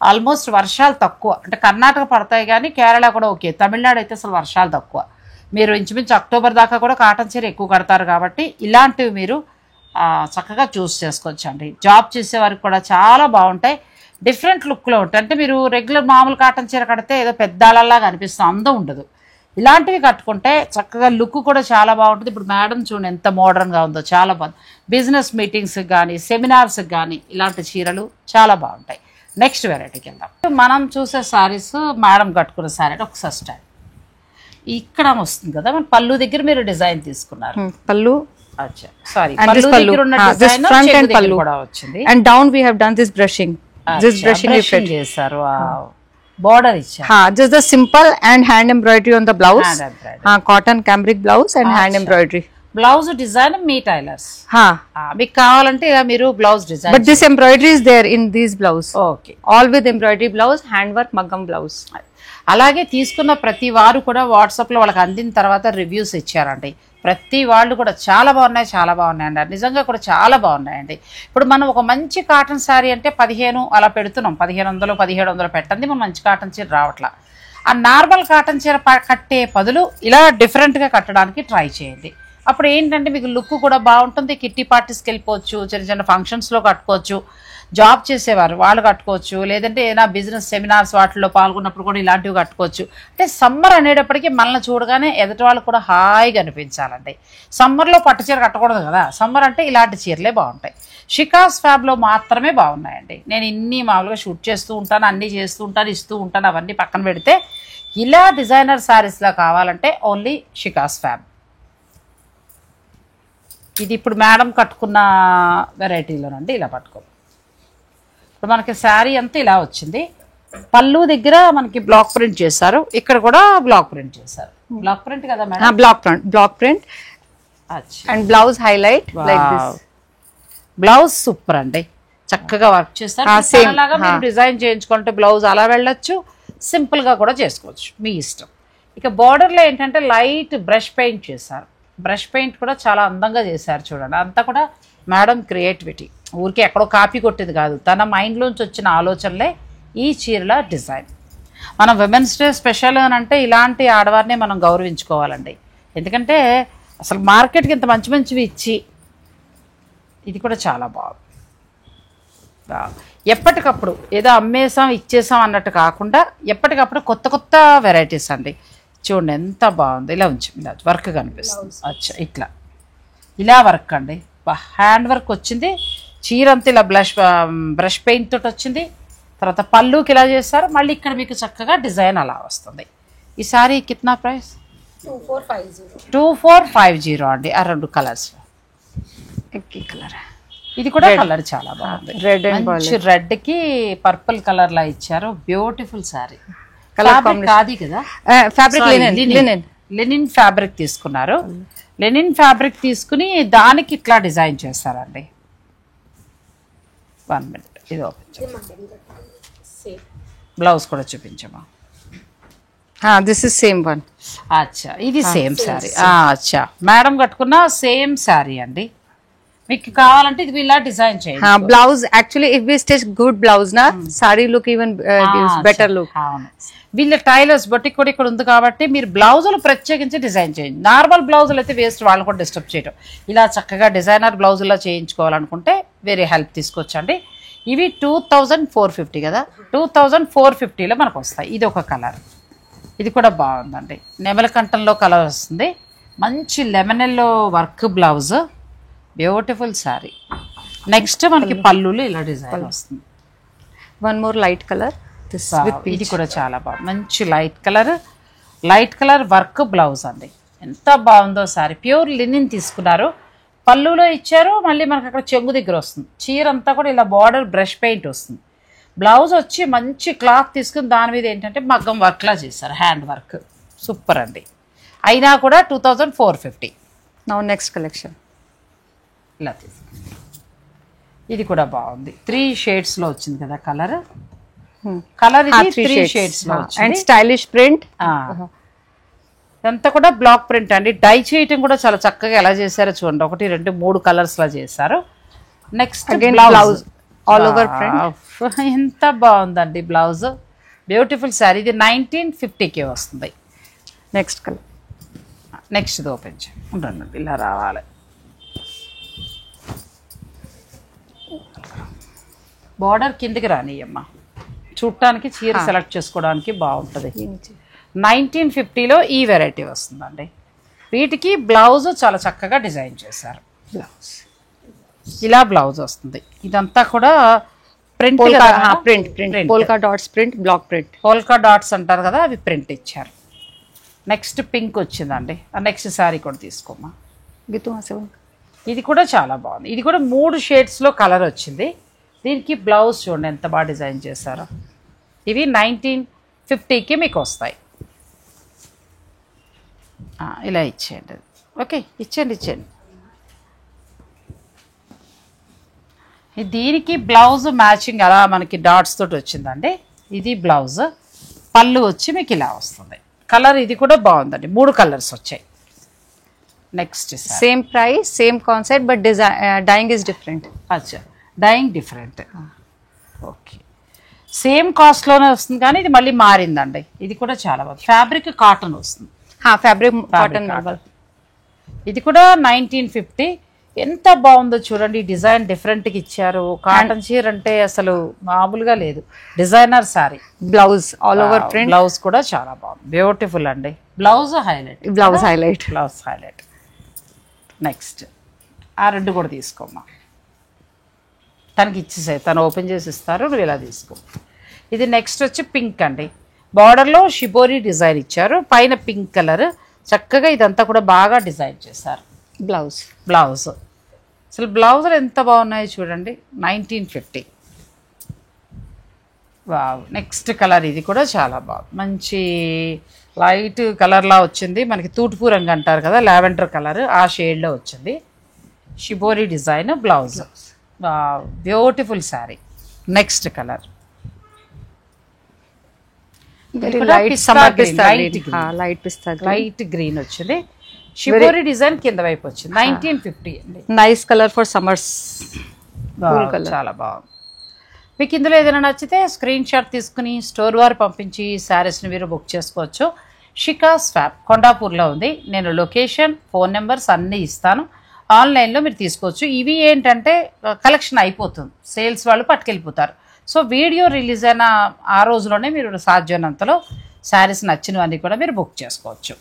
ఆల్మోస్ట్ వర్షాలు తక్కువ. అంటే కర్ణాటక పడతాయి కానీ కేరళ కూడా ఓకే, తమిళనాడు అయితే అసలు వర్షాలు తక్కువ. మీరు ఇంచుమించు అక్టోబర్ దాకా కూడా కాటన్ చీర ఎక్కువ కడతారు కాబట్టి ఇలాంటివి మీరు చక్కగా చూస్ చేసుకోవచ్చు అండి. జాబ్ చేసేవారికి కూడా చాలా బాగుంటాయి, డిఫరెంట్ లుక్లో ఉంటాయి. అంటే మీరు రెగ్యులర్ మామూలు కాటన్ చీర కడితే ఏదో పెద్దాళ్ళలాగా అనిపిస్తుంది, అందం ఉండదు. ఇలాంటివి కట్టుకుంటే చక్కగా లుక్ కూడా చాలా బాగుంటుంది. ఇప్పుడు మేడం చూడండి ఎంత మోడర్న్గా ఉందో, చాలా బాగుంది. బిజినెస్ మీటింగ్స్కి కానీ సెమినార్స్కి కానీ ఇలాంటి చీరలు చాలా బాగుంటాయి. నెక్స్ట్ వెరైటీకి వెళ్దాం. మనం చూసే శారీస్ మేడం కట్టుకున్న శారీ ఒకసారి స్టార్ట్. ఇక్కడ వస్తుంది కదా, మన పళ్ళు దగ్గర మీరు డిజైన్ తీసుకున్నారు. పళ్ళు, sorry, this front and pallu కూడా వచ్చింది. and down we have done this brushing. This brushing చేశారు, border ichcharu. Just the simple and hand embroidery on the blouse. Cotton cambric blouse and hand embroidery. Blouse design me tailors. మీకు కావాలంటే ఇక మీరు blouse design. But this embroidery is there in these blouse. Okay. All with embroidery blouse, handwork maggam blouse. అలాగే తీసుకున్న ప్రతి వారు కూడా వాట్సాప్లో వాళ్ళకి అందిన తర్వాత రివ్యూస్ ఇచ్చారండి. ప్రతి వాళ్ళు కూడా చాలా బాగున్నాయి, చాలా బాగున్నాయండి, నిజంగా కూడా చాలా బాగున్నాయండి. ఇప్పుడు మనం ఒక మంచి కాటన్ శారీ అంటే 15 అలా పెడుతున్నాం, 1500 1700 పెట్టండి, మనం మంచి కాటన్ చీర రావట్లా. ఆ నార్మల్ కాటన్ చీర కట్టే బదులు ఇలా డిఫరెంట్గా కట్టడానికి ట్రై చేయండి. అప్పుడు ఏంటంటే మీకు లుక్ కూడా బాగుంటుంది. కిట్టి పార్టీస్కి వెళ్ళిపోవచ్చు, చిన్న చిన్న ఫంక్షన్స్లో కట్టుకోవచ్చు, జాబ్ చేసేవారు వాళ్ళు కట్టుకోవచ్చు, లేదంటే ఏదైనా బిజినెస్ సెమినార్స్ వాటిల్లో పాల్గొన్నప్పుడు కూడా ఇలాంటివి కట్టుకోవచ్చు. అంటే సమ్మర్ అనేటప్పటికీ మనల్ని చూడగానే ఎదుటి వాళ్ళు కూడా హాయిగా అనిపించాలండి. సమ్మర్లో పట్టు చీర కట్టకూడదు కదా, సమ్మర్ అంటే ఇలాంటి చీరలే బాగుంటాయి. షికాస్ ఫ్యాబ్లో మాత్రమే బాగున్నాయండి. నేను ఇన్ని మామూలుగా షూట్ చేస్తూ ఉంటాను, అన్నీ చేస్తూ ఉంటాను, ఇస్తూ ఉంటాను, అవన్నీ పక్కన పెడితే ఇలా డిజైనర్ శారీస్లో కావాలంటే ఓన్లీ షికాస్ ఫ్యాబ్. ఇది ఇప్పుడు మేడం కట్టుకున్న వెరైటీలోనండి, ఇలా పట్టుకో. ఇప్పుడు మనకి శారీ అంతా ఇలా వచ్చింది. పళ్ళు దగ్గర మనకి బ్లాక్ ప్రింట్ చేశారు, ఇక్కడ కూడా బ్లాక్ ప్రింట్ చేశారు. బ్లాక్ ప్రింట్ కదా madam? Block print and blouse highlight like this. Blouse super అండి, చక్కగా వర్క్ చేస్తారు. అలాగా మీరు డిజైన్ చేయించుకుంటే బ్లౌజ్ అలా వెళ్ళొచ్చు, సింపుల్గా కూడా చేసుకోవచ్చు, మీ ఇష్టం. ఇక బార్డర్లో ఏంటంటే లైట్ బ్రష్ పెయింట్ చేశారు. బ్రష్ పెయింట్ కూడా చాలా అందంగా చేశారు చూడండి. అంతా కూడా మేడం క్రియేటివిటీ, ఊరికే ఎక్కడో కాపీ కొట్టేది కాదు, తన మైండ్లోంచి వచ్చిన ఆలోచనలే ఈ చీరల డిజైన్. మనం విమెన్స్ డే స్పెషల్ అని అంటే ఇలాంటి ఆడవారిని మనం గౌరవించుకోవాలండి. ఎందుకంటే అసలు మార్కెట్కి ఇంత మంచి మంచివి ఇచ్చి, ఇది కూడా చాలా బాగుంది. ఎప్పటికప్పుడు ఏదో అమ్మేసాం ఇచ్చేసాం అన్నట్టు కాకుండా ఎప్పటికప్పుడు కొత్త కొత్త వెరైటీస్ అండి. చూడండి ఎంత బాగుంది, ఇలా ఉంచి ఇలా వర్క్ కనిపిస్తుంది. అచ్చా ఇట్లా ఇలా వర్క్ అండి, హ్యాండ్ వర్క్ వచ్చింది. చీర అంతా ఇలా బ్రష్ పెయింట్ తోటి వచ్చింది. తర్వాత పళ్ళుకి ఇలా చేస్తారు, మళ్ళీ ఇక్కడ మీకు చక్కగా డిజైన్ అలా వస్తుంది. ఈ సారీ కిतना ప్రైస్? 2450 అండి. ఆ రెండు కలర్స్. కలర్ ఇది కూడా కలర్ చాలా బాగుంది, రెడ్ అండ్ రెడ్ కి పర్పుల్ కలర్ లా ఇచ్చారు. Beautiful sorry. కాది కదా ఫ్యాబ్రిక్, లెనిన్ ఫ్యాబ్రిక్ తీసుకున్నారు. లెనిన్ ఫ్యాబ్రిక్ తీసుకుని దానికి ఇట్లా డిజైన్ చేస్తారండి. 1 minute, ఇది ఓపెన్ బ్లౌజ్ కూడా చూపించమా. This is same one. అచ్చా ఇది సేమ్ శారీ. అచ్చా మేడం కట్టుకున్న సేమ్ శారీ అండి. మీకు కావాలంటే ఇది ఇలా డిజైన్ చేయండి. Blouse actually if we stitch good blouse na sari look even gives better look. అవును, వీళ్ళ టైలర్స్ బట్టి కూడా ఇక్కడ ఉంది కాబట్టి మీరు బ్లౌజులు ప్రత్యేకించి డిజైన్ చేయండి. నార్మల్ బ్లౌజులు అయితే వేస్ట్, వాళ్ళని కూడా డిస్టర్బ్ చేయడం. ఇలా చక్కగా డిజైనర్ బ్లౌజుల్లో చేయించుకోవాలనుకుంటే వేరే హెల్ప్ తీసుకొచ్చండి. ఇవి 2450 కదా, 2450లో మనకు వస్తాయి. ఇది ఒక కలర్, ఇది కూడా బాగుందండి. నెమలకంఠంలో కలర్ వస్తుంది, మంచి lemon yellow work blouse, beautiful sari. Next మనకి పళ్ళులు ఇలా డిజైన్ వస్తుంది. One more light color. This with peach. ఇది కూడా చాలా బాగుంది, మంచి లైట్ కలర్ వర్క్ బ్లౌజ్ అండి. ఎంత బాగుందో సారీ. ప్యూర్ లినిన్ తీసుకున్నారు, పళ్ళులో ఇచ్చారు, మళ్ళీ మనకు అక్కడ చెంగు దగ్గర వస్తుంది. చీర అంతా కూడా ఇలా బార్డర్ బ్రష్ పెయింట్ వస్తుంది. బ్లౌజ్ వచ్చి మంచి క్లాత్ తీసుకుని దాని మీద ఏంటంటే మగ్గం వర్క్లా చేశారు, హ్యాండ్ వర్క్. సూపర్ అండి. అయినా కూడా 2450. Now next collection. ఇలా తీసుకు, ఇది కూడా బాగుంది. 3 షేడ్స్లో వచ్చింది కదా కలర్. కలర్ ఇది 3 షేడ్స్లో వచ్చింది. And stylish print. ఇదంతా కూడా బ్లాక్ ప్రింట్ అండి. డై చేయటం కూడా చాలా చక్కగా ఎలా చేశారో చూడండి. 1, 2, 3 కలర్స్ లా చేశారు. Next blouse all over print. ఎంత బాగుందండి బ్లౌజ్, బ్యూటిఫుల్ శారీ. ఇది 1950కి వస్తుంది. Next color. నెక్స్ట్ ఓపెన్ చేయండి, ఇలా రావాలి. బార్డర్ కిందికి రానియమ్మా, చూడటానికి చీర సెలెక్ట్ చేసుకోవడానికి బాగుంటుంది. 1950లో ఈ వెరైటీ వస్తుందండి. వీటికి బ్లౌజ్ చాలా చక్కగా డిజైన్ చేశారు. బ్లౌజ్ ఇలా బ్లౌజ్ వస్తుంది. ఇదంతా కూడా print, polka dots print, block print. Polka dots అంటారు కదా, అవి ప్రింట్ ఇచ్చారు. నెక్స్ట్ పింక్ వచ్చిందండి. నెక్స్ట్ శారీ కూడా తీసుకోమ్మా. ఇది కూడా చాలా బాగుంది. ఇది కూడా 3 షేడ్స్లో కలర్ వచ్చింది. దీనికి బ్లౌజ్ చూడండి ఎంత బాగా డిజైన్ చేశారో. ఇవి 1950కి మీకు వస్తాయి. ఇలా ఇచ్చేయండి. ఓకే, ఇచ్చేయండి. దీనికి బ్లౌజ్ మ్యాచింగ్ అలా మనకి డాట్స్ తోటి వచ్చిందండి. ఇది బ్లౌజ్, పళ్ళు వచ్చి మీకు ఇలా వస్తుంది. కలర్ ఇది కూడా బాగుందండి. 3 కలర్స్ వచ్చాయి. Next same price, same concept, but dyeing is different. అచ్చా, డైయింగ్ డిఫరెంట్. ఓకే, సేమ్ కాస్ట్లోనే వస్తుంది కానీ ఇది మళ్ళీ మారిందండి. ఇది కూడా చాలా బాగుంది. ఫ్యాబ్రిక్ కాటన్ వస్తుంది. Fabric cotton. ఇది కూడా 1950. ఎంత బాగుందో చూడండి. డిజైన్ డిఫరెంట్గా ఇచ్చారు. కాటన్ చీర అంటే అసలు మామూలుగా లేదు. Designer sorry. Blouse all over print. Blouse కూడా చాలా బాగుంది, బ్యూటిఫుల్ అండి. Blouse highlight. నెక్స్ట్ ఆ 2 కూడా తీసుకోమ్మా. తనకి ఇచ్చేసాయి, తను ఓపెన్ చేసి ఇస్తారు, నువ్వు ఇలా తీసుకో. ఇది నెక్స్ట్ వచ్చి పింక్ అండి. బార్డర్లో షిబోరి డిజైన్ ఇచ్చారు, పైన పింక్ కలర్. చక్కగా ఇదంతా కూడా బాగా డిజైన్ చేశారు. బ్లౌజ్ అసలు బ్లౌజులు ఎంత బాగున్నాయో చూడండి. 1950. వావ్. నెక్స్ట్ కలర్ ఇది కూడా చాలా బాగుంది. మంచి లైట్ కలర్లా వచ్చింది. మనకి తూటుపూ రంగు అంటారు కదా, లావెండర్ కలర్, ఆ షేడ్లో వచ్చింది. Shibori design blouse. Beautiful sari. Next colour light green వచ్చింది. షిబోరి డిజైన్ కింద వైపు వచ్చింది. 1950 అండి. Nice colour for summers. చాలా బాగుంది. మీకు ఇందులో ఏదైనా నచ్చితే స్క్రీన్ షాట్ తీసుకుని స్టోర్ వారు పంపించి శారీస్ని మీరు బుక్ చేసుకోవచ్చు. షికాస్ ఫ్యాబ్ కొండాపూర్లో ఉంది. నేను లొకేషన్, ఫోన్ నెంబర్స్ అన్నీ ఇస్తాను. ఆన్లైన్లో మీరు తీసుకోవచ్చు. ఇవి ఏంటంటే కలెక్షన్ అయిపోతుంది, సేల్స్ వాళ్ళు పట్టుకెళ్ళిపోతారు. సో వీడియో రిలీజ్ అయిన ఆ రోజులోనే మీరు సాధ్యమైనంతలో శారీస్ నచ్చినవన్నీ కూడా మీరు బుక్ చేసుకోవచ్చు.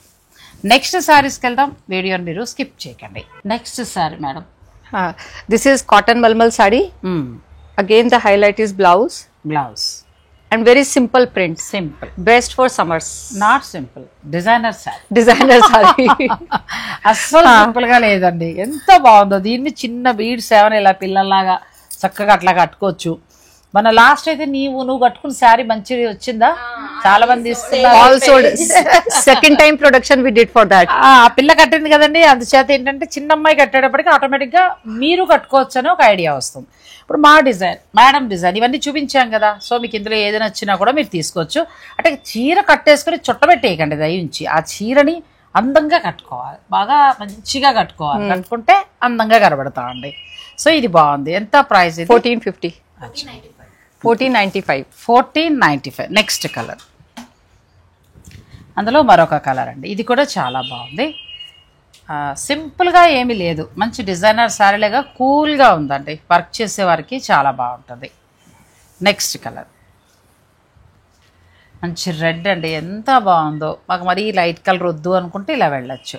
నెక్స్ట్ శారీస్కి వెళ్దాం, వీడియోని మీరు స్కిప్ చేయకండి. Next sari madam, this is cotton mulmul sari. Again the highlight is blouse and very simple print. Best for summers. Not simple, designer saree. అస్సలు సింపుల్ గా లేదండి. ఎంత బాగుందో. దీన్ని చిన్న బీడ్స్ ఏమైనా ఇలా పిల్లల్లాగా చక్కగా అట్లా కట్టుకోవచ్చు. మన లాస్ట్ అయితే నువ్వు కట్టుకున్న శారీ మంచిగా వచ్చిందా? చాలా మంది also second time production we did for that. ఆ పిల్ల కట్టింది కదండి, అందుచేత ఏంటంటే చిన్న అమ్మాయి కట్టేటప్పటికి ఆటోమేటిక్ గా మీరు కట్టుకోవచ్చు అని ఒక ఐడియా వస్తుంది. ఇప్పుడు మా డిజైన్, మేడం డిజైన్ ఇవన్నీ చూపించాం కదా. సో మీకు ఇందులో ఏదైనా వచ్చినా కూడా మీరు తీసుకోవచ్చు. అంటే చీర కట్టేసుకుని చుట్టబెట్టేయకండి దయించి. ఆ చీరని అందంగా కట్టుకోవాలి, బాగా మంచిగా కట్టుకోవాలి. కట్టుకుంటే అందంగా కనబడతామండి. సో ఇది బాగుంది. ఎంత ప్రైస్ ఇది? 1450. 1495. 1495. నెక్స్ట్ కలర్, అందులో మరొక కలర్ అండి. ఇది కూడా చాలా బాగుంది. సింపుల్గా ఏమీ లేదు, మంచి డిజైనర్ శారీలాగా కూల్గా ఉందండి. వర్క్ చేసే వారికి చాలా బాగుంటుంది. నెక్స్ట్ కలర్ మంచి రెడ్ అండి, ఎంత బాగుందో. మాకు మరీ లైట్ కలర్ వద్దు అనుకుంటే ఇలా వెళ్ళచ్చు.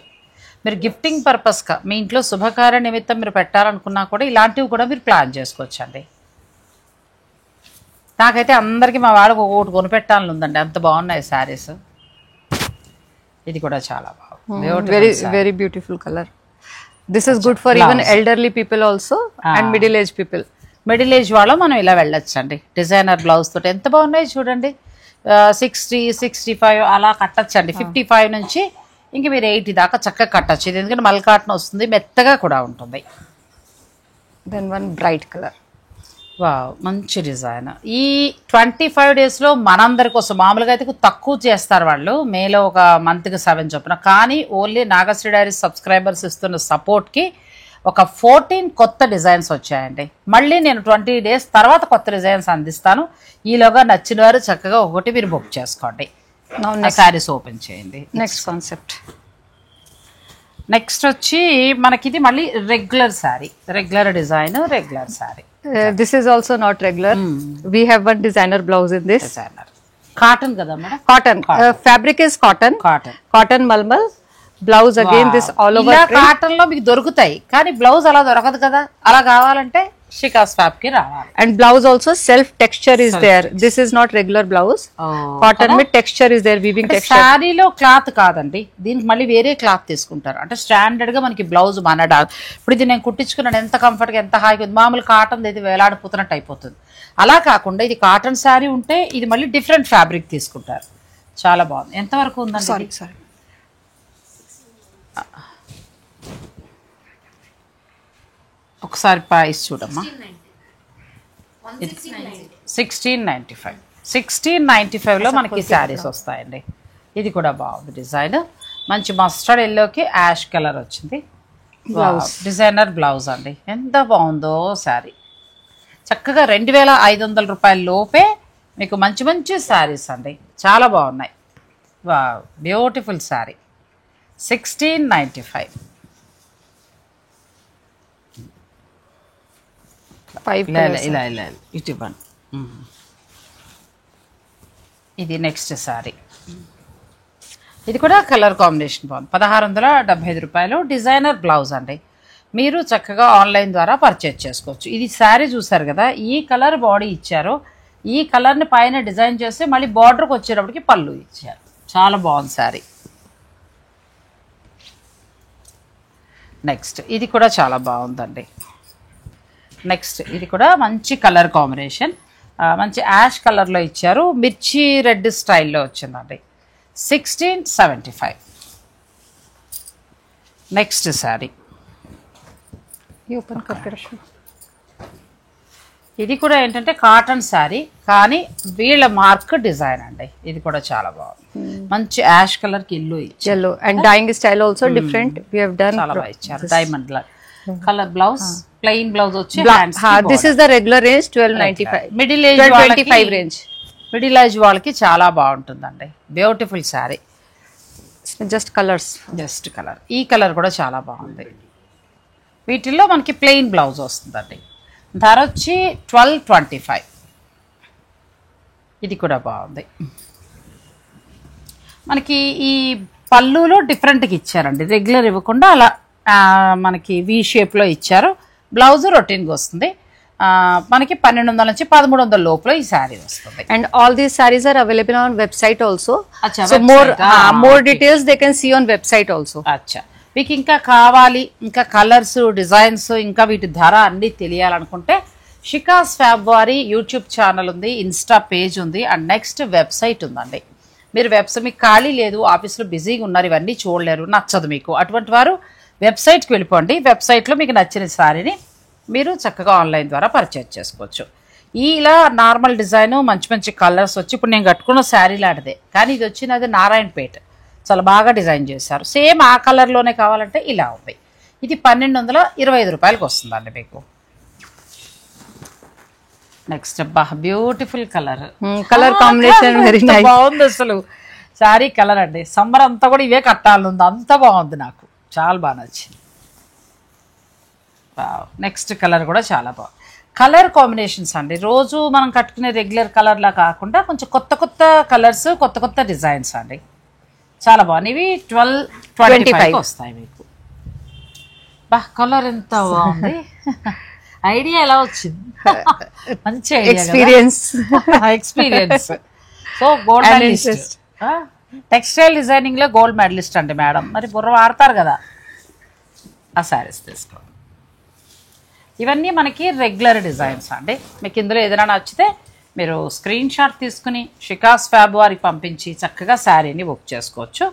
మీరు గిఫ్టింగ్ పర్పస్గా మీ ఇంట్లో శుభకార్య నిమిత్తం మీరు పెట్టాలనుకున్నా కూడా ఇలాంటివి కూడా మీరు ప్లాన్ చేసుకోవచ్చండి. నాకైతే అందరికీ మా వాడు ఒకటి కొనిపెట్టాలని ఉందండి, అంత బాగున్నాయి శారీస్. ఇది కూడా చాలా బాగుంది. Very beautiful color. This is good for even elderly people also and middle age people. Middle age వాళ్ళు మనం ఇలా వెళ్ళొచ్చండి. డిజైనర్ బ్లౌజ్ తోటి ఎంత బాగున్నాయి చూడండి. 60, 65 అలా కట్టచ్చండి. 55 నుంచి ఇంక మీరు 80 దాకా చక్కగా కట్టచ్చు. ఇది ఎందుకంటే మల్ కాటన్ వస్తుంది, మెత్తగా కూడా ఉంటుంది. Then one bright color. Wow, మంచి డిజైన్. ఈ 25 డేస్లో మనందరి కోసం మామూలుగా అయితే తక్కువ చేస్తారు వాళ్ళు, మేలో ఒక మంత్కి 7 చొప్పున. కానీ ఓన్లీ నాగశ్రీ డైరీస్ సబ్స్క్రైబర్స్ ఇస్తున్న సపోర్ట్కి ఒక 14 కొత్త డిజైన్స్ వచ్చాయండి. మళ్ళీ నేను 20 డేస్ తర్వాత కొత్త డిజైన్స్ అందిస్తాను. ఈలోగా నచ్చిన వారు చక్కగా ఒకటి మీరు బుక్ చేసుకోండి. శారీస్ ఓపెన్ చేయండి. Next concept. నెక్స్ట్ వచ్చి మనకి ఇది మళ్ళీ regular sari, regular design, regular sari. This is also not regular. We have one designer blouse in this. Designer cotton కదా madam? Cotton. Fabric is cotton. Cotton malmal. Blouse again this all over. ఇలా cotton లో మీకు దొరుకుతాయి, కానీ blouse అలా దొరకదు కదా. అలా కావాలంటే షికాస్ ఫ్యాబ్ కి రావాలి. And blouse also self texture is there. This is not regular blouse. Cotton with texture is there, weaving texture. శారీలో క్లాత్ కాదండి, దీనికి మళ్ళీ వేరే క్లాత్ తీసుకుంటారు. అంటే స్టాండర్డ్ గా మనకి బ్లౌజ్ మనడా. ఇప్పుడు ఇది నేను కుట్టించుకున్నాను, ఎంత కంఫర్ట్ గా ఎంత హాయిగా ఉంది. మామూలు కాటన్ అయితే వేలాడిపోతున్నట్టు అయిపోతుంది. అలా కాకుండా ఇది కాటన్ శారీ ఉంటే ఇది మళ్ళీ డిఫరెంట్ ఫ్యాబ్రిక్ తీసుకుంటారు. చాలా బాగుంది. ఎంతవరకు ఉందండి? Sorry. ఒకసారి ప్రైస్ చూడమ్మా. 1695. 1695లో మనకి శారీస్ వస్తాయండి. ఇది కూడా బాగుంది డిజైన్. మంచి మస్టర్డ్ ఎల్లోకి యాష్ కలర్ వచ్చింది. డిజైనర్ బ్లౌజ్ అండి, ఎంత బాగుందో శారీ. చక్కగా 2500 రూపాయల లోపే మీకు మంచి మంచి శారీస్ అండి, చాలా బాగున్నాయి. బ్యూటిఫుల్ శారీ. 1695. ఇలా ఇటు ఇవ్వండి. ఇది నెక్స్ట్ శారీ. ఇది కూడా కలర్ కాంబినేషన్ బాగుంది. 1675 రూపాయలు. డిజైనర్ బ్లౌజ్ అండి. మీరు చక్కగా ఆన్లైన్ ద్వారా పర్చేజ్ చేసుకోవచ్చు. ఇది శారీ చూసారు కదా, ఈ కలర్ బాడీ ఇచ్చారు. ఈ కలర్ని పైన డిజైన్ చేస్తే మళ్ళీ బార్డర్కి వచ్చేటప్పటికి పళ్ళు ఇచ్చారు. చాలా బాగుంది శారీ. నెక్స్ట్ ఇది కూడా చాలా బాగుందండి. నెక్స్ట్ ఇది కూడా మంచి కలర్ కాంబినేషన్, మంచి యాష్ కలర్లో ఇచ్చారు. మిర్చి రెడ్ స్టైల్లో వచ్చిందండి. 1675. నెక్స్ట్ శారీ. ఇది కూడా ఏంటంటే కాటన్ శారీ, కానీ వీళ్ళ మార్క్ డిజైన్ అండి. ఇది కూడా చాలా బాగుంది. మంచి యాష్ కలర్ కి yellow and dyeing style also different. We have done చాలా బాగా ఇచ్చారు. Diamond colour blouse, plain blouse వచ్చి this is the regular range 1295. Middle age 1225 range. Middle age వాళ్ళకి చాలా బాగుంటుందండి. Beautiful sari. Just colours, just colour. ఈ colour కూడా చాలా బాగుంది. వీటిల్లో మనకి ప్లెయిన్ బ్లౌజ్ వస్తుందండి. ధర వచ్చి 1225. ఇది కూడా బాగుంది. మనకి ఈ పళ్ళులో డిఫరెంట్గా ఇచ్చారండి, రెగ్యులర్ ఇవ్వకుండా అలా మనకి వి షేప్లో ఇచ్చారు. బ్లౌజ్ రొటీన్గా వస్తుంది. మనకి 1200 నుంచి 1300 లోపల ఈ శారీ వస్తుంది. And all these saris are available on website also. So more details they can see on website also. అచ్చా, మీకు ఇంకా కావాలి, ఇంకా కలర్స్, డిజైన్స్, ఇంకా వీటి ధర అన్నీ తెలియాలనుకుంటే షికాస్ ఫ్యాబ్ వారి యూట్యూబ్ ఛానల్ ఉంది, ఇన్స్టా పేజ్ ఉంది, అండ్ నెక్స్ట్ వెబ్సైట్ ఉందండి. మీరు వెబ్సైట్, మీకు ఖాళీ లేదు, ఆఫీస్లో బిజీగా ఉన్నారు, ఇవన్నీ చూడలేరు, నచ్చదు మీకు, అటువంటి వారు వెబ్సైట్కి వెళ్ళిపోండి. వెబ్సైట్లో మీకు నచ్చిన శారీని మీరు చక్కగా ఆన్లైన్ ద్వారా పర్చేజ్ చేసుకోవచ్చు. ఇలా నార్మల్ డిజైన్, మంచి మంచి కలర్స్ వచ్చి, ఇప్పుడు నేను కట్టుకున్న శారీ లాంటిదే, కానీ ఇది వచ్చినది నారాయణపేట, చాలా బాగా డిజైన్ చేశారు. సేమ్ ఆ కలర్లోనే కావాలంటే ఇలా ఉంది. ఇది 1225 రూపాయలకి వస్తుందండి మీకు. నెక్స్ట్ బా beautiful colour, colour combination very nice. బాగుంది అసలు శారీ కలర్ అండి. సమ్మర్ అంతా కూడా ఇవే కట్టాలనుంది, అంత బాగుంది, నాకు చాలా బాగా నచ్చింది. నెక్స్ట్ కలర్ కూడా చాలా బాగుంది. కలర్ కాంబినేషన్స్ అండి రోజు మనం కట్టుకునే రెగ్యులర్ కలర్లా కాకుండా కొంచెం కొత్త కొత్త కలర్స్, కొత్త కొత్త డిజైన్స్ అండి, చాలా బాగున్నాయి. ఇవి 12-25 వస్తాయి మీకు. బా కలర్ ఎంత బాగుంది. ఐడియా ఎలా వచ్చింది? మంచి experience. Experience. So gold medalist, textile designing లో గోల్డ్ మెడలిస్ట్ అండి మేడం. మరి బుర్ర వాడతారు కదా, ఆ శారీస్ తీసుకోండి. ఇవన్నీ మనకి రెగ్యులర్ డిజైన్స్ అండి. మీకు ఇందులో ఏదైనా నచ్చితే మీరు స్క్రీన్ షాట్ తీసుకుని షికాస్ ఫ్యాబ్ వారికి పంపించి చక్కగా శారీని బుక్ చేసుకోవచ్చు.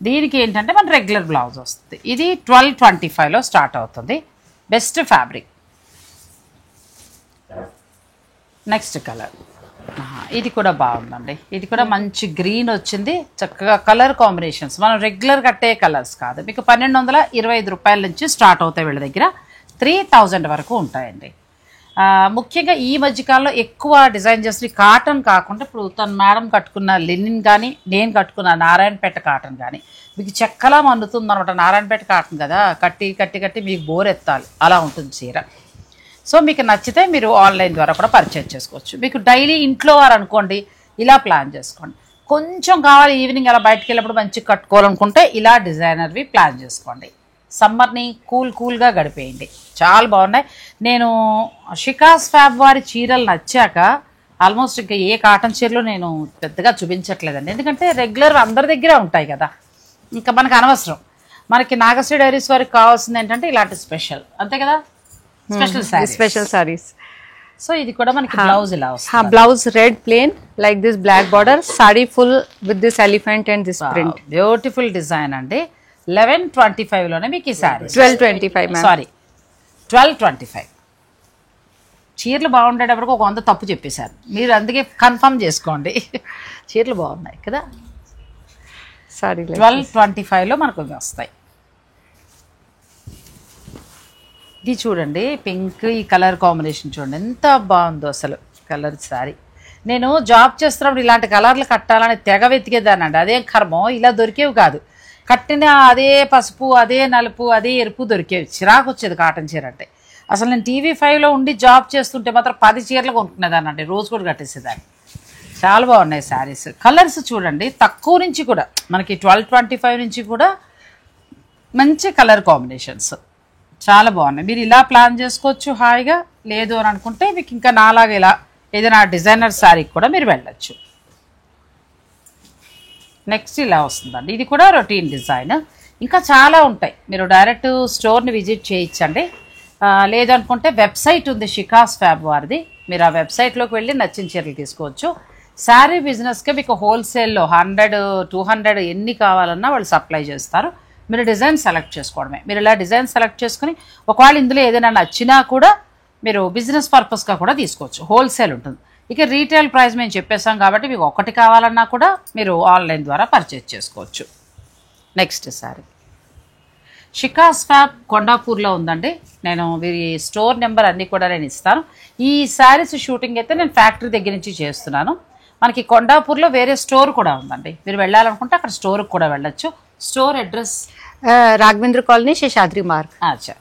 దీనికి ఏంటంటే మన రెగ్యులర్ బ్లౌజ్ వస్తుంది. ఇది 1225లో స్టార్ట్ అవుతుంది. Best fabric. నెక్స్ట్ కలర్, ఇది కూడా బాగుందండి. ఇది కూడా మంచి గ్రీన్ వచ్చింది, చక్కగా కలర్ కాంబినేషన్స్ మనం రెగ్యులర్ కట్టే కలర్స్ కాదు. మీకు 1225 రూపాయల నుంచి స్టార్ట్ అవుతాయి, వీళ్ళ దగ్గర 3000 వరకు ఉంటాయండి. ముఖ్యంగా ఈ మధ్యకాలంలో ఎక్కువ డిజైన్ చేసి కాటన్ కాకుండా ఇప్పుడు తను మేడం కట్టుకున్న లినిన్ కానీ, నేను కట్టుకున్న నారాయణపేట కాటన్ కానీ మీకు చెక్కలా మండుతుంది అనమాట. నారాయణపేట కాటన్ కదా, కట్టి కట్టి కట్టి మీకు బోర్ ఎత్తాలి, అలా ఉంటుంది చీర. సో మీకు నచ్చితే మీరు ఆన్లైన్ ద్వారా కూడా పర్చేజ్ చేసుకోవచ్చు. మీకు డైలీ ఇంట్లో వారు అనుకోండి, ఇలా ప్లాన్ చేసుకోండి. కొంచెం కావాలి ఈవినింగ్ అలా బయటకు వెళ్ళినప్పుడు మంచిగా కట్టుకోవాలనుకుంటే ఇలా డిజైనర్వి ప్లాన్ చేసుకోండి. సమ్మర్ని కూల్గా గడిపేయండి, చాలా బాగున్నాయి. నేను షికాస్ ఫ్యాబ్ వారి చీరలు నచ్చాక ఆల్మోస్ట్ ఇంకా ఏ కాటన్ చీరలు నేను పెద్దగా చూపించట్లేదండి. ఎందుకంటే రెగ్యులర్ అందరి దగ్గర ఉంటాయి కదా, ఇంకా మనకు అనవసరం. మనకి నాగశ్రీ డైరీస్ వారికి కావాల్సింది ఏంటంటే ఇలాంటి స్పెషల్, అంతే కదా, స్పెషల్ సారీస్. సో ఇది కూడా మనకి బ్లౌజ్ ఇలా వస్తుంది. Blouse red plain like this black border, sari full with this elephant and this print. Beautiful design అండి. 1125లోనే మీకు ఈ సారీ. 1225 సారీ 1225. చీరలు బాగుండేటప్పటికి ఒక 100 తప్పు చెప్పేశారు మీరు, అందుకే కన్ఫర్మ్ చేసుకోండి. చీరలు బాగున్నాయి కదా. సారీ 1225లో మనకు వస్తాయి. ఇది చూడండి పింక్, ఈ కలర్ కాంబినేషన్ చూడండి ఎంత బాగుందో అసలు కలర్ శారీ. నేను జాబ్ చేస్తున్నప్పుడు ఇలాంటి కలర్లు కట్టాలని తెగ వెతికేదానండి. అదేం కర్మం, ఇలా దొరికేవి కాదు. కట్టిన అదే పసుపు, అదే నలుపు, అదే ఎరుపు దొరికేవి. చిరాకు వచ్చేది కాటన్ చీర అంటే. అసలు నేను TV5లో ఉండి జాబ్ చేస్తుంటే మాత్రం 10 చీరలు కొనుక్కునేదాన్ని అండి, రోజు కూడా కట్టేసేదాన్ని. చాలా బాగున్నాయి శారీస్. కలర్స్ చూడండి తక్కువ నుంచి కూడా మనకి 1225 నుంచి కూడా మంచి కలర్ కాంబినేషన్స్ చాలా బాగున్నాయి. మీరు ఇలా ప్లాన్ చేసుకోవచ్చు హాయిగా. లేదు అని అనుకుంటే మీకు ఇంకా నాలాగా ఇలా ఏదైనా డిజైనర్ శారీకి కూడా మీరు వెళ్ళచ్చు. నెక్స్ట్ ఇలా వస్తుందండి, ఇది కూడా రొటీన్ డిజైన్. ఇంకా చాలా ఉంటాయి, మీరు డైరెక్ట్ స్టోర్ని విజిట్ చేయించండి. లేదనుకుంటే వెబ్సైట్ ఉంది షికాస్ ఫ్యాబ్ వారిది, మీరు ఆ వెబ్సైట్లోకి వెళ్ళి నచ్చిన చీరలు తీసుకోవచ్చు. శారీ బిజినెస్కి మీకు హోల్సేల్లో 100-200 ఎన్ని కావాలన్నా వాళ్ళు సప్లై చేస్తారు. మీరు డిజైన్ సెలెక్ట్ చేసుకోవడమే. మీరు ఇలా డిజైన్ సెలెక్ట్ చేసుకుని ఒకవేళ ఇందులో ఏదైనా నచ్చినా కూడా మీరు బిజినెస్ పర్పస్గా కూడా తీసుకోవచ్చు. హోల్సేల్ ఉంటుంది. ఇక రీటైల్ ప్రైస్ మేము చెప్పేసాం కాబట్టి మీకు ఒకటి కావాలన్నా కూడా మీరు ఆన్లైన్ ద్వారా పర్చేజ్ చేసుకోవచ్చు. నెక్స్ట్ శారీ షికాస్ ఫ్యాబ్ కొండాపూర్లో ఉందండి. నేను వీరి స్టోర్ నెంబర్ అన్నీ కూడా నేను ఇస్తాను. ఈ శారీస్ షూటింగ్ అయితే నేను ఫ్యాక్టరీ దగ్గర నుంచి చేస్తున్నాను. మనకి కొండాపూర్లో వేరే స్టోర్ కూడా ఉందండి, మీరు వెళ్ళాలనుకుంటే అక్కడ స్టోర్కి కూడా వెళ్ళచ్చు. Store address Raghavendra colony, Seshadri Marg. అచ్చా,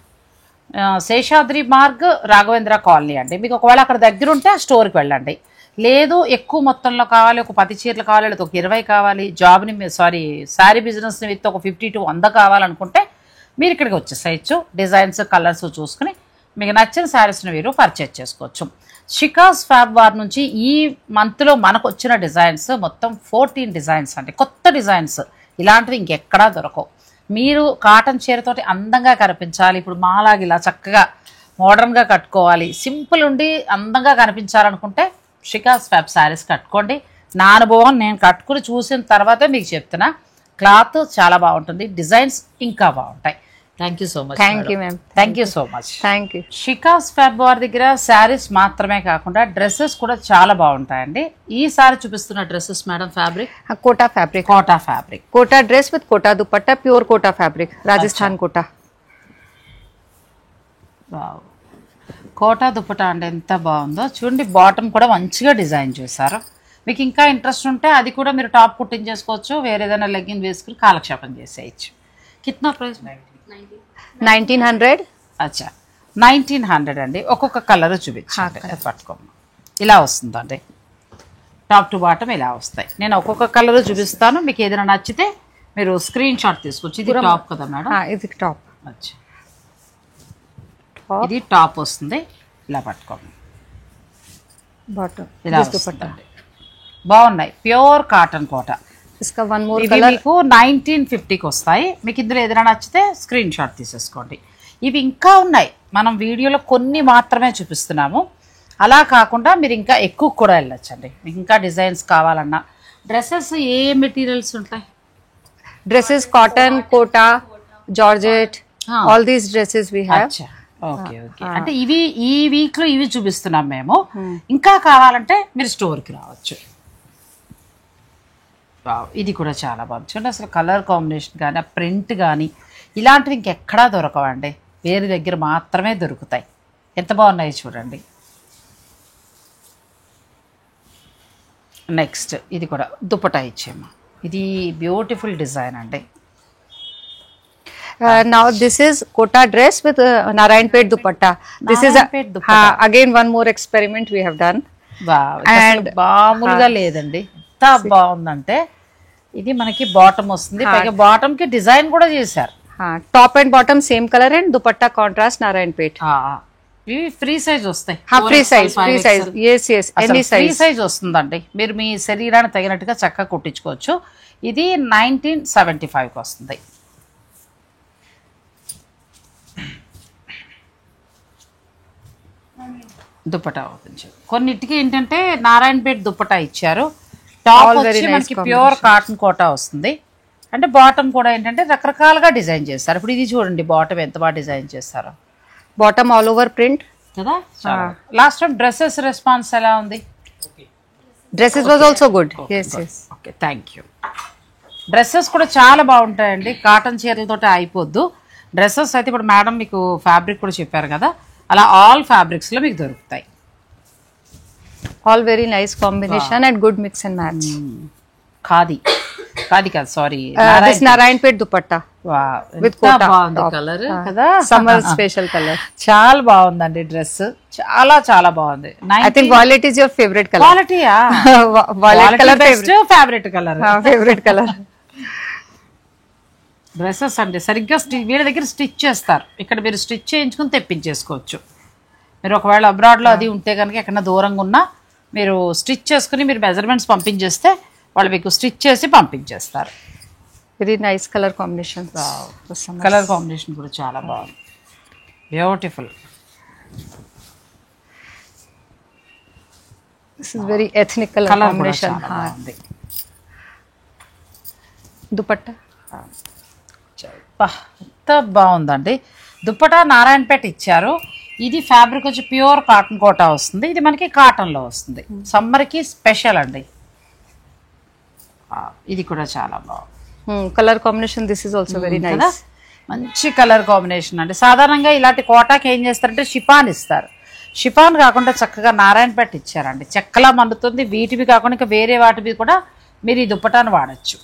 శేషాద్రి మార్గ్, రాఘవేంద్ర కాలనీ అండి. మీకు ఒకవేళ అక్కడ దగ్గర ఉంటే ఆ స్టోర్కి వెళ్ళండి. లేదు ఎక్కువ మొత్తంలో కావాలి, ఒక 10 చీరలు కావాలి, లేదా ఒక 20 కావాలి, జాబ్ని శారీ బిజినెస్ని విత్ ఒక 50-100 కావాలనుకుంటే మీరు ఇక్కడికి వచ్చేసేయచ్చు. డిజైన్స్ కలర్స్ చూసుకుని మీకు నచ్చిన శారీస్ని మీరు పర్చేజ్ చేసుకోవచ్చు. షికాస్ ఫ్యాబ్ వార్ నుంచి ఈ మంత్లో మనకు వచ్చిన డిజైన్స్ మొత్తం 14 డిజైన్స్ అండి, కొత్త డిజైన్స్. ఇలాంటివి ఇంకెక్కడా దొరకవు. మీరు కాటన్ చీరతోటి అందంగా కనిపించాలి, ఇప్పుడు మాలాగా ఇలా చక్కగా మోడర్న్గా కట్టుకోవాలి, సింపుల్ ఉండి అందంగా కనిపించాలనుకుంటే షికాస్ ఫ్యాబ్ శారీస్ కట్టుకోండి. నా అనుభవం నేను కట్టుకుని చూసిన తర్వాతే మీకు చెప్తున్నా. క్లాత్ చాలా బాగుంటుంది, డిజైన్స్ ఇంకా బాగుంటాయి. Thank you so much. Thank you ma'am. Thank you so much. Thank you. Shika's fab వారి దగ్గర శారీస్ మాత్రమే కాకుండా డ్రెస్సెస్ కూడా చాలా బాగుంటాయండి. ఈసారి చూపిస్తున్న dresses madam fabric Kota fabric. Kota fabric, Kota dress with Kota dupatta, pure Kota fabric, Rajasthan Kota. Kota dupatta అంటే ఎంత బాగుందో చూడండి. బాటమ్ కూడా మంచిగా డిజైన్ చేశారు. మీకు ఇంకా ఇంట్రెస్ట్ ఉంటే అది కూడా మీరు టాప్ కుట్టించేసుకోవచ్చు, వేరే ఏదైనా లెగ్గిన్ వేసుకుని కాలక్షేపం చేసేయచ్చు. కిतना ప్రైస్? 1900. అచ్చా 1900 అండి. ఒక్కొక్క కలర్ చూపించండి. పట్టుకోండి, ఇలా వస్తుందండి. టాప్ టు బాటమ్ ఇలా వస్తాయి. నేను ఒక్కొక్క కలర్ చూపిస్తాను, మీకు ఏదైనా నచ్చితే మీరు స్క్రీన్ షాట్ తీసుకోవచ్చు. ఇది టాప్ కదా మేడం? ఇది టాప్. అచ్చా ఇది టాప్ వస్తుంది. ఇలా పట్టుకోండి, బాటమ్ ఇలా వస్తుందండి. బాగున్నాయి. ప్యూర్ కాటన్ కోట. इसका वन मोर ఇవి कलर మీకు 1950కి వస్తాయి. మీకు ఇందులో ఏదైనా నచ్చితే స్క్రీన్ షాట్ తీసేసుకోండి. ఇవి ఇంకా ఉన్నాయి, మనం వీడియోలో కొన్ని మాత్రమే చూపిస్తున్నాము. అలా కాకుండా మీరు ఇంకా ఎక్కువ కూడా వెళ్ళొచ్చండి. మీకు ఇంకా డిజైన్స్ కావాలన్నా. డ్రెస్సెస్ ఏ మెటీరియల్స్ ఉంటాయి? Dresses cotton Kota georgette all these dresses we have. అచ్చా ఓకే ఓకే. అంటే ఇవి ఈ వీక్లో ఇవి చూపిస్తున్నాం మేము. ఇంకా కావాలంటే మీరు స్టోర్కి రావచ్చు. ఇది కూడా చాలా బాగుంది చూడండి. అసలు కలర్ కాంబినేషన్ కానీ ఆ ప్రింట్ కానీ ఇలాంటివి ఇంకెక్కడా దొరకవండి, వేరే దగ్గర మాత్రమే దొరుకుతాయి. ఎంత బాగున్నాయి చూడండి. నెక్స్ట్ ఇది కూడా దుపట్టా ఇచ్చేమ్మా. ఇది బ్యూటిఫుల్ డిజైన్ అండి. Now this is kota dress with Narayanpet dupatta. This is Narayanpet dupatta. again one more experiment we have done. And మామూలుగా లేదండి, ఎంత బాగుందంటే ఇది మనకి బాటమ్ వస్తుంది, పైగా బాటమ్ కి డిజైన్ కూడా చేశారు. Top and bottom same color and dupatta contrast Narayanpet. ఇవి ఫ్రీ సైజ్ వస్తాయి. free size yes any free size. Size వస్తుందండి. మీరు మీ శరీరానికి తగినట్టుగా చక్కగా కుట్టించుకోవచ్చు. ఇది 1975కి వస్తుంది. దుపట్టా ఓపెన్. కొన్నిటికి ఏంటంటే నారాయణపేట దుపట్టా ఇచ్చారు. టాప్ వచ్చి మనకి ప్యూర్ కాటన్ కోటా వస్తుంది. అంటే బాటమ్ కూడా ఏంటంటే రకరకాలుగా డిజైన్ చేస్తారు. ఇప్పుడు ఇది చూడండి, బాటమ్ ఎంత బాగా డిజైన్ చేస్తారో. Bottom all over print కదా. లాస్ట్ టైం డ్రెస్సెస్ రెస్పాన్స్ ఎలా ఉంది? dresses was also good. Yes okay thank you. Dresses కూడా చాలా బాగుంటాయండి. కాటన్ చీరలతోటి అయిపోద్దు. డ్రెస్సెస్ అయితే ఇప్పుడు మేడం మీకు ఫ్యాబ్రిక్ కూడా చెప్పారు కదా, అలా ఆల్ ఫ్యాబ్రిక్స్లో మీకు దొరుకుతాయి. all very nice combination and good mix and match. Khadi కాదు sorry, this Narayanpet dupatta with kota బాగుంది కలర్ కదా. summer special color. చాలా బాగుందండి డ్రెస్, చాలా చాలా బాగుంది. I think violet is your favorite color. క్వాలిటీయా? violet color best, favourite colour. favorite color. Dresses అంటే సరిగ్గా వీళ్ళ దగ్గర స్టిచ్ చేస్తారు. ఇక్కడ మీరు స్టిచ్ చేయించుకుని తెప్పించేసుకోవచ్చు. మీరు ఒకవేళ అబ్రాడ్లో అది ఉంటే కనుక ఎక్కడన్నా దూరంగా ఉన్నా మీరు స్టిచ్ చేసుకుని మీరు మెజర్మెంట్స్ పంపించేస్తే వాళ్ళు మీకు స్టిచ్ చేసి పంపించేస్తారు. Very nice color combination. Colour combination కూడా చాలా బాగుంది, beautiful. This is very ethnic color combination. బాగుంది. dupatta ఎంత బాగుందండి. దుప్పటా నారాయణపేట ఇచ్చారు. ఇది ఫ్యాబ్రిక్ వచ్చి ప్యూర్ కాటన్ కోటా వస్తుంది. ఇది మనకి కాటన్లో వస్తుంది. సమ్మర్కి స్పెషల్ అండి. ఇది కూడా చాలా బాగుంది. Colour combination this is also very nice. మంచి కలర్ కాంబినేషన్ అండి. సాధారణంగా ఇలాంటి కోటాకి ఏం చేస్తారంటే షిఫాన్ ఇస్తారు. షిఫాన్ కాకుండా చక్కగా నారాయణపేట ఇచ్చారండి. చెక్కలా మండుతుంది. వీటివి కాకుండా ఇంకా వేరే వాటివి కూడా మీరు ఈ దుప్పటాను వాడచ్చు.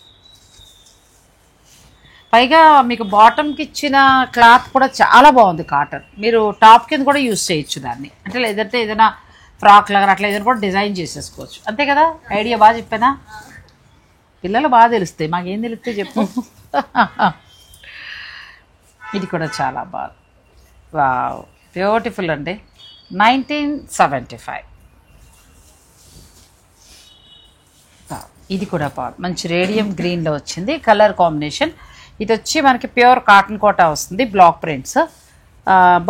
పైగా మీకు బాటమ్కి ఇచ్చిన క్లాత్ కూడా చాలా బాగుంది కాటన్. మీరు టాప్ కింద కూడా యూజ్ చేయొచ్చు దాన్ని. అంటే లేదంటే ఏదైనా ఫ్రాక్ లాగా అట్లా ఏదైనా కూడా డిజైన్ చేసేసుకోవచ్చు. అంతే కదా. ఐడియా బాగా చెప్పానా? పిల్లలు బాగా తెలుస్తాయి, మాకేం తెలుస్తాయి చెప్పు. ఇది కూడా చాలా బాగుంది. వావ్ బ్యూటిఫుల్ అండి. 1975. ఇది కూడా బాగుంది. మంచి రేడియం గ్రీన్లో వచ్చింది కలర్ కాంబినేషన్. ఇది వచ్చి మనకి ప్యూర్ కాటన్ కోటా వస్తుంది, బ్లాక్ ప్రింట్స్.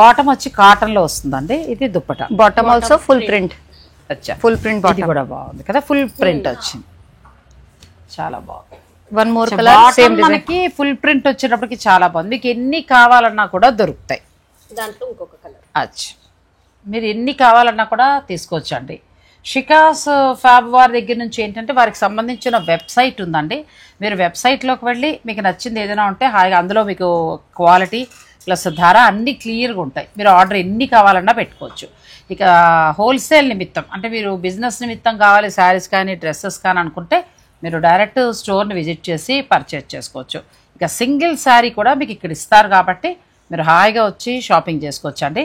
బాటమ్ వచ్చి కాటన్లో వస్తుందండి. ఇది dupatta. Bottom also full print. అచ్చా ఫుల్ ప్రింట్. ఇది కూడా బాగుంది కదా, ఫుల్ ప్రింట్ వచ్చింది, చాలా బాగుంది. One more colour same design. మనకి ఫుల్ ప్రింట్ వచ్చేటప్పటికి చాలా బాగుంది. మీకు ఎన్ని కావాలన్నా కూడా దొరుకుతాయి. దాంట్లో ఇంకొక కలర్. అచ్చా మీరు ఎన్ని కావాలన్నా కూడా తీసుకోవచ్చండి. షికాస్ ఫ్యాబ్ వారి దగ్గర నుంచి ఏంటంటే వారికి సంబంధించిన వెబ్సైట్ ఉందండి. మీరు వెబ్సైట్లోకి వెళ్ళి మీకు నచ్చింది ఏదైనా ఉంటే హాయిగా అందులో మీకు క్వాలిటీ ప్లస్ ధర అన్నీ క్లియర్గా ఉంటాయి. మీరు ఆర్డర్ ఎన్ని కావాలన్నా పెట్టుకోవచ్చు. ఇక హోల్సేల్ నిమిత్తం అంటే మీరు బిజినెస్ నిమిత్తం కావాలి శారీస్ కానీ డ్రెస్సెస్ కానీ అనుకుంటే మీరు డైరెక్ట్ స్టోర్ని విజిట్ చేసి పర్చేజ్ చేసుకోవచ్చు. ఇక సింగిల్ శారీ కూడా మీకు ఇక్కడ ఇస్తారు కాబట్టి మీరు హాయిగా వచ్చి షాపింగ్ చేసుకోవచ్చు అండి.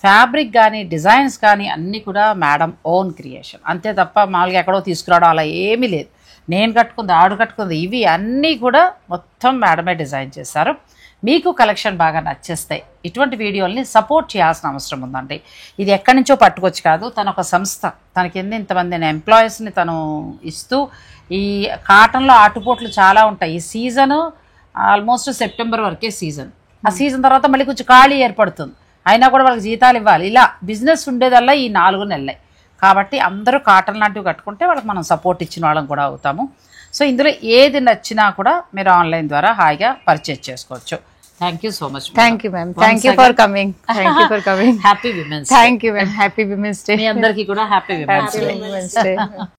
ఫ్యాబ్రిక్ కానీ డిజైన్స్ కానీ అన్నీ కూడా మేడం ఓన్ క్రియేషన్, అంతే తప్ప మామూలుగా ఎక్కడో తీసుకురావడం అలా ఏమీ లేదు. నేను కట్టుకుంది, ఆడు కట్టుకుంది, ఇవి అన్నీ కూడా మొత్తం మేడమే డిజైన్ చేశారు. మీకు కలెక్షన్ బాగా నచ్చేస్తాయి. ఇటువంటి వీడియోల్ని సపోర్ట్ చేయాల్సిన అవసరం ఉందండి. ఇది ఎక్కడి నుంచో పట్టుకొచ్చి కాదు, తన ఒక సంస్థ, తన కింద ఇంతమంది ఎంప్లాయీస్ని తను ఇస్తూ, ఈ కాటన్లో ఆటుపోట్లు చాలా ఉంటాయి. ఈ సీజను ఆల్మోస్ట్ సెప్టెంబర్ వరకే సీజన్. ఆ సీజన్ తర్వాత మళ్ళీ కొంచెం ఖాళీ ఏర్పడుతుంది, అయినా కూడా వాళ్ళకి జీతాలు ఇవ్వాలి. ఇలా బిజినెస్ ఉండేదల్లా ఈ 4 నెలలే కాబట్టి అందరూ కాటన్ లాంటివి కట్టుకుంటే వాళ్ళకి మనం సపోర్ట్ ఇచ్చిన వాళ్ళం కూడా అవుతాము. సో ఇందులో ఏది నచ్చినా కూడా మీరు ఆన్లైన్ ద్వారా హాయిగా పర్చేజ్ చేసుకోవచ్చు. Thank you so much. Thank you, ma'am. Thank you for coming. Thank you for coming. Happy women's. Thank you, ma'am. Happy Women's Day. మీ అందరికీ కూడా happy women's. Happy Women's Day.